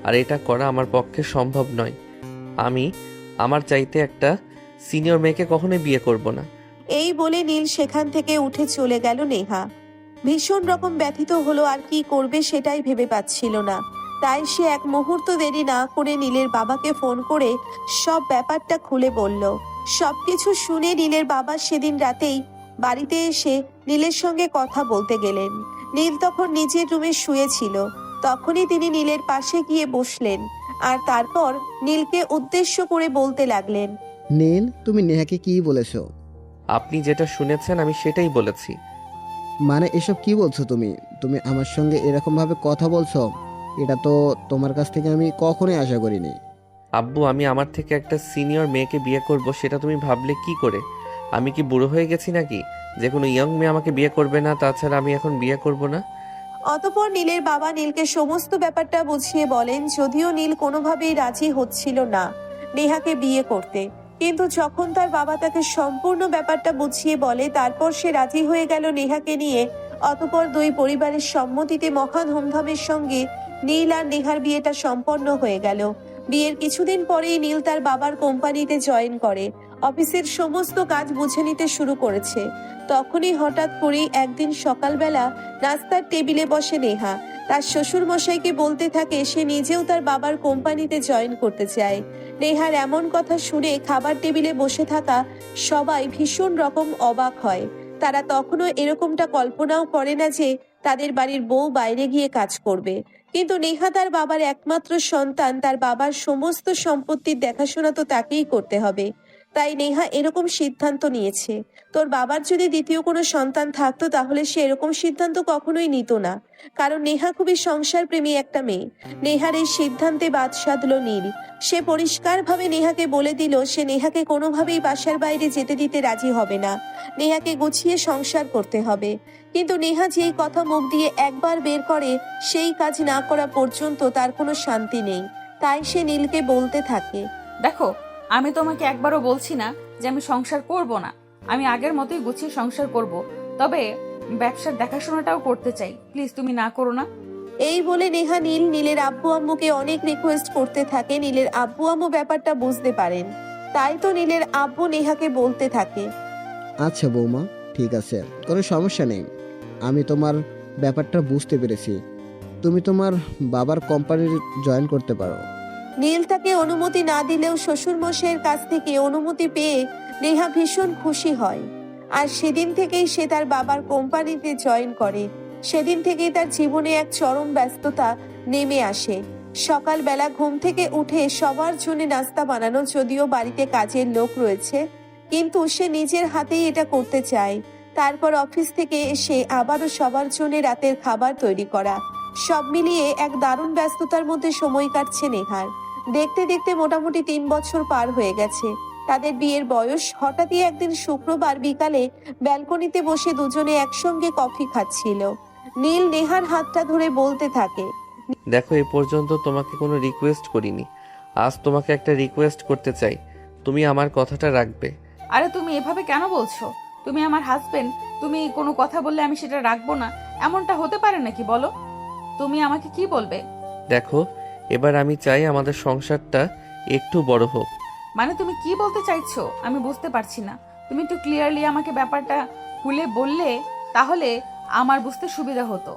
আর এটা করা আমার পক্ষে সম্ভব নয়। আমি আমার চাইতে একটা সিনিয়র মেয়েকে কখনোই বিয়ে করব না। এই বলে নীল সেখান থেকে উঠে চলে গেল। নেহা ভীষণ রকম ব্যথিত হলো আর কি করবে সেটাই ভেবে পাচ্ছিল না। তাই সে এক মুহূর্ত দেরি না করে নীলের বাবাকে ফোন করে সব ব্যাপারটা খুলে বলল। সবকিছু শুনে নীলের বাবা সেদিন রাতেই বাড়িতে এসে নীলের সঙ্গে কথা বলতে গেলেন। নীল তখন নিজের রুমে শুয়েছিল। তখনই তিনি নীলের পাশে গিয়ে বসলেন আর তারপর নীলকে উদ্দেশ্য করে বলতে লাগলেন, নীল, তুমি নেহাকে কি বলেছো? আপনি যেটা শুনেছেন আমি সেটাই বলেছি। মানে এসব কি বলছো তুমি? তুমি আমার সঙ্গে এরকম ভাবে কথা বলছো, এটা তো তোমার কাছ থেকে আমি কখনোই আশা করিনি। আব্বু, আমি আমার থেকে একটা সিনিয়র মেয়েকে বিয়ে করব সেটা তুমি ভাবলে কি করে? আমি কি বুড়ো হয়ে গেছি নাকি যে কোনো ইয়ং মেয়ে আমাকে বিয়ে করবে না? তাছাড়া আমি এখন বিয়ে করব না। অতঃপর নীলের বাবা নীলকে সমস্ত ব্যাপারটা বুঝিয়ে বলেন, যদিও নীল কোনোভাবেই রাজি হচ্ছিল না নেহাকে বিয়ে করতে, কিন্তু যখন তার বাবা তাকে সম্পূর্ণ ব্যাপারটা বুঝিয়ে বলে তারপর সে রাজি হয়ে গেল নেহাকে নিয়ে। অতঃপর দুই পরিবারের সম্মতিতে মহা ধুমধামের সঙ্গে নীল আর নেহার বিয়েটা সম্পন্ন হয়ে গেল। বিয়ের কিছুদিন পরেই নীল তার বাবার কোম্পানিতে জয়েন করে, অফিসের সমস্ত কাজ বুঝে নিতে শুরু করেছে। তখনই হঠাৎ করেই একদিন সকালবেলা নাস্তার টেবিলে বসে নেহা। তার শ্বশুর মশাইকে বলতে থাকে সে নিজেও তার বাবার কোম্পানিতে জয়েন করতে চায়। নেহার এমন কথা শুনে খাবার টেবিলে বসে থাকা সবাই ভীষণ রকম অবাক হয়। তারা তখনও এরকমটা কল্পনাও করে না যে তাদের বাড়ির বউ বাইরে গিয়ে কাজ করবে। কিন্তু নেহা তার বাবার একমাত্র সন্তান, তার বাবার সমস্ত সম্পত্তির দেখাশোনা তো তাকেই করতে হবে। তাই নেহা এরকম সিদ্ধান্ত নিয়েছে। তোর বাবার যদি দ্বিতীয় কোনো সন্তান থাকতো তাহলে সে এরকম সিদ্ধান্ত কখনোই নিত না, কারণ নেহা খুবই সংসার প্রেমী একটা মেয়ে। নেহার এই সিদ্ধান্তে বাদ সাধলো নীল। সে পরিষ্কারভাবে নেহাকে বলে দিল সে নেহাকে কোনোভাবেই বাসার বাইরে যেতে দিতে রাজি হবে না, নেহাকে গুছিয়ে সংসার করতে হবে। কিন্তু নেহা যেই কথা মুখ দিয়ে একবার বের করে সেই কাজ না করা পর্যন্ত তার কোনো শান্তি নেই। তাই সে নীলকে বলতে থাকে, দেখো, আমি তোমাকে একবারও বলছি না যে আমি সংসার করব না। আমি আগের মতোই গুছিয়ে সংসার করব, তবে ব্যবসার দেখাশোনাটাও করতে চাই। প্লিজ তুমি না করো না। এই বলে নেহা নীলের আব্বু আম্মুকে অনেক রিকোয়েস্ট করতে থাকে। নীলের আব্বু আম্মু ব্যাপারটা বুঝতে পারেন, তাই তো নীলের আব্বু নেহাকে বলতে থাকে, আচ্ছা বৌমা, ঠিক আছে, কোনো সমস্যা নেই। আমি তোমার ব্যাপারটা বুঝতে পেরেছি। তুমি তোমার বাবার কোম্পানির জয়েন করতে পারো। নীল তাকে অনুমতি না দিলেও শ্বশুর মশাইয়ের কাছ থেকে অনুমতি পেয়ে নেহা ভীষণ খুশি হয়। আর সেদিন থেকেই সে তার বাবার কোম্পানিতে জয়েন করে। সেদিন থেকেই তার জীবনে এক চরম ব্যস্ততা নেমে আসে। সকালবেলা ঘুম থেকে উঠে সবার জন্য নাস্তা বানানো, যদিও বাড়িতে কাজের লোক রয়েছে, কিন্তু সে নিজের হাতেই এটা করতে চায়। তারপর অফিস থেকে এসে আবারও সবার জন্য রাতের খাবার তৈরি করা। সব মিলিয়ে এক দারুণ ব্যস্ততার মধ্যে সময় কাটছে নেহার। দেখতে দেখতে মোটামুটি 3 বছর পার হয়ে গেছে তাদের বিয়ের বয়স। হঠাৎই একদিন শুক্রবার বিকালে ব্যালকনিতে বসে দুজনে একসঙ্গে কফি খাচ্ছিল। নীল নেহার হাতটা ধরে বলতে থাকে, দেখো, এ পর্যন্ত তোমাকে কোনো রিকোয়েস্ট করিনি। আজ তোমাকে একটা রিকোয়েস্ট করতে চাই, তুমি আমার কথাটা রাখবে। আরে তুমি এভাবে কেন বলছো? তুমি আমার হাজবেন্ড, তুমি কোনো কথা বললে আমি সেটা রাখবো না, এমনটা হতে পারে নাকি? বলো, তুমি আমাকে কি বলবে? দেখো, এবার আমি চাই আমাদের সংসারটা একটু বড় হোক। মানে তুমি কি বলতে চাইছো আমি বুঝতে পারছি না। তুমি একটু ক্লিয়ারলি আমাকে ব্যাপারটা খুলে বললে তাহলে আমার বুঝতে সুবিধা হতো।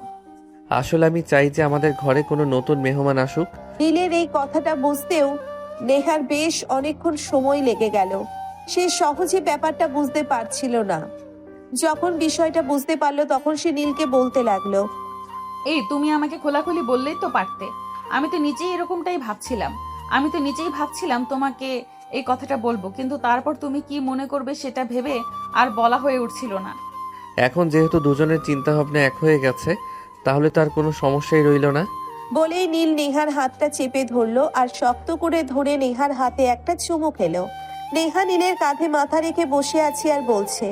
আসলে আমি চাই যে আমাদের ঘরে কোনো নতুন মেহমান আসুক। নীলের এই কথাটা বুঝতেও নেহার বেশ অনেকক্ষণ সময় লেগে গেল। সে সহজে ব্যাপারটা বুঝতে পারছিল না। যখন বিষয়টা বুঝতে পারলো তখন সে নীলকে বলতে লাগলো, এই তুমি আমাকে খোলাখুলি বললেই তো পারতে। আমি তো নিজেই এরকমটাই ভাবছিলাম। তোমাকে এই কথাটা বলবো, কিন্তু তারপর তুমি কি মনে করবে সেটা ভেবে আর বলা হয়ে উঠছিল না। এখন যেহেতু দুজনের চিন্তা ভাবনা এক হয়ে গেছে, তাহলে তার কোনো সমস্যাই রইল না। বলেই নীল নেহার হাতটা চেপে ধরলো আর শক্ত করে ধরে নেহার হাতে একটা চুমু খেলো। নেহা নীলের কাঁধে মাথা রেখে বসে আছে আর বলছে,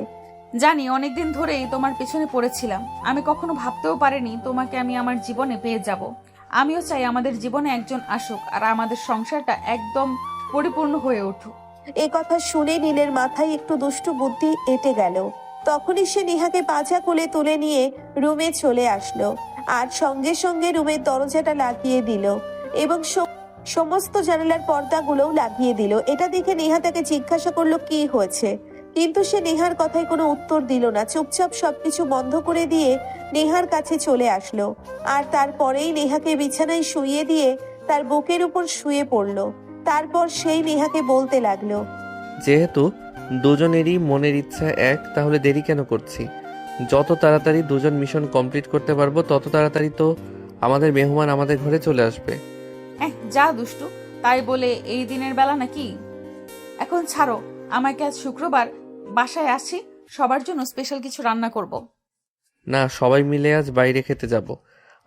জানি অনেকদিন ধরেই তোমার পেছনে পড়েছিলাম। আমি কখনো ভাবতেও পারিনি তোমাকে আমি আমার জীবনে পেয়ে যাব। আমিও চাই আমাদের জীবনে একজন আসুক আর আমাদের সংসারটা একদম পরিপূর্ণ হয়ে উঠুক। এ কথা শুনে নীলের মাথায় একটু দুষ্টু বুদ্ধি এঁটে গেল। তখনই সে নেহাকে পাঁজা কোলে তুলে নিয়ে রুমে চলে আসলো আর সঙ্গে সঙ্গে রুমের দরজাটা লাগিয়ে দিল এবং সমস্ত জানালার পর্দাগুলোও লাগিয়ে দিল। এটা দেখে নেহা তাকে জিজ্ঞাসা করলো কি হয়েছে, কিন্তু সে নেহার কথায় কোনো উত্তর দিল না। চুপচাপ সবকিছু বন্ধ করে দিয়ে নেহার কাছে চলে আসলো আর তারপরেই নেহাকে বিছানায় শুইয়ে দিয়ে তার বুকের উপর শুয়ে পড়লো। তারপর সেই নেহাকে বলতে লাগলো, যেহেতু দুজনেরই মনের ইচ্ছা এক, তাহলে দেরি কেন করছি? যত তাড়াতাড়ি দুজন মিশন কমপ্লিট করতে পারবো তত তাড়াতাড়ি তো আমাদের মেহমান আমাদের ঘরে চলে আসবে। যা দুষ্টু, তাই বলে এই দিনের বেলা নাকি? এখন ছাড়ো আমাকে, আজ শুক্রবার বাসায় আসছি, সবার জন্য স্পেশাল কিছু রান্না করব। না, সবাই মিলে আজ বাইরে খেতে যাব।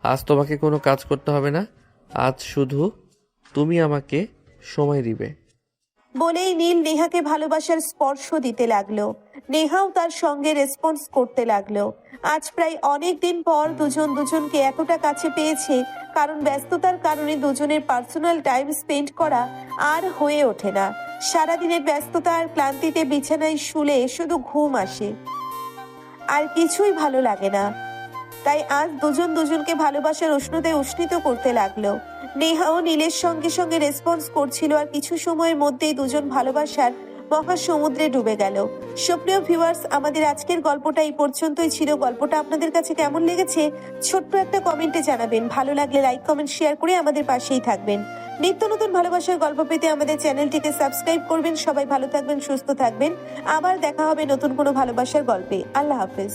আজ তোমাকে কোনো কাজ করতে হবে না, আজ শুধু তুমি আমাকে সময় দিবে। বলেই নীল নেহাকে ভালোবাসার স্পর্শ দিতে লাগলো। নেহাও তার সঙ্গে রেসপন্স করতে লাগলো। আজ প্রায় অনেক দিন পর দুজন দুজনকে এতটা কাছে পেয়েছে, কারণ ব্যস্ততার কারণে দুজনের পার্সোনাল টাইম স্পেন্ড করা আর হয়ে ওঠে না। সারাদিনের ব্যস্ততা আর ক্লান্তিতে বিছানায় শুলে শুধু ঘুম আসে, আর কিছুই ভালো লাগে না। তাই আজ দুজন দুজনকে ভালোবাসার উষ্ণতায় উষ্ণিত করতে লাগলো। নেহাও নীলের সঙ্গে সঙ্গে রেসপন্স করছিল, আর কিছু সময়ের মধ্যেই দুজন ভালোবাসার মহাসমুদ্রে ডুবে গেল। সুপ্রিয় ভিউয়ার্স, আমাদের আজকের গল্পটা এই পর্যন্তই ছিল। গল্পটা আপনাদের কাছে কেমন লেগেছে ছোট্ট একটা কমেন্টে জানাবেন। ভালো লাগলে লাইক কমেন্ট শেয়ার করে আমাদের পাশেই থাকবেন। নিত্য নতুন ভালোবাসার গল্প পেতে আমাদের চ্যানেলটিকে সাবস্ক্রাইব করবেন। সবাই ভালো থাকবেন, সুস্থ থাকবেন। আবার দেখা হবে নতুন কোনো ভালোবাসার গল্পে। আল্লাহ হাফেজ।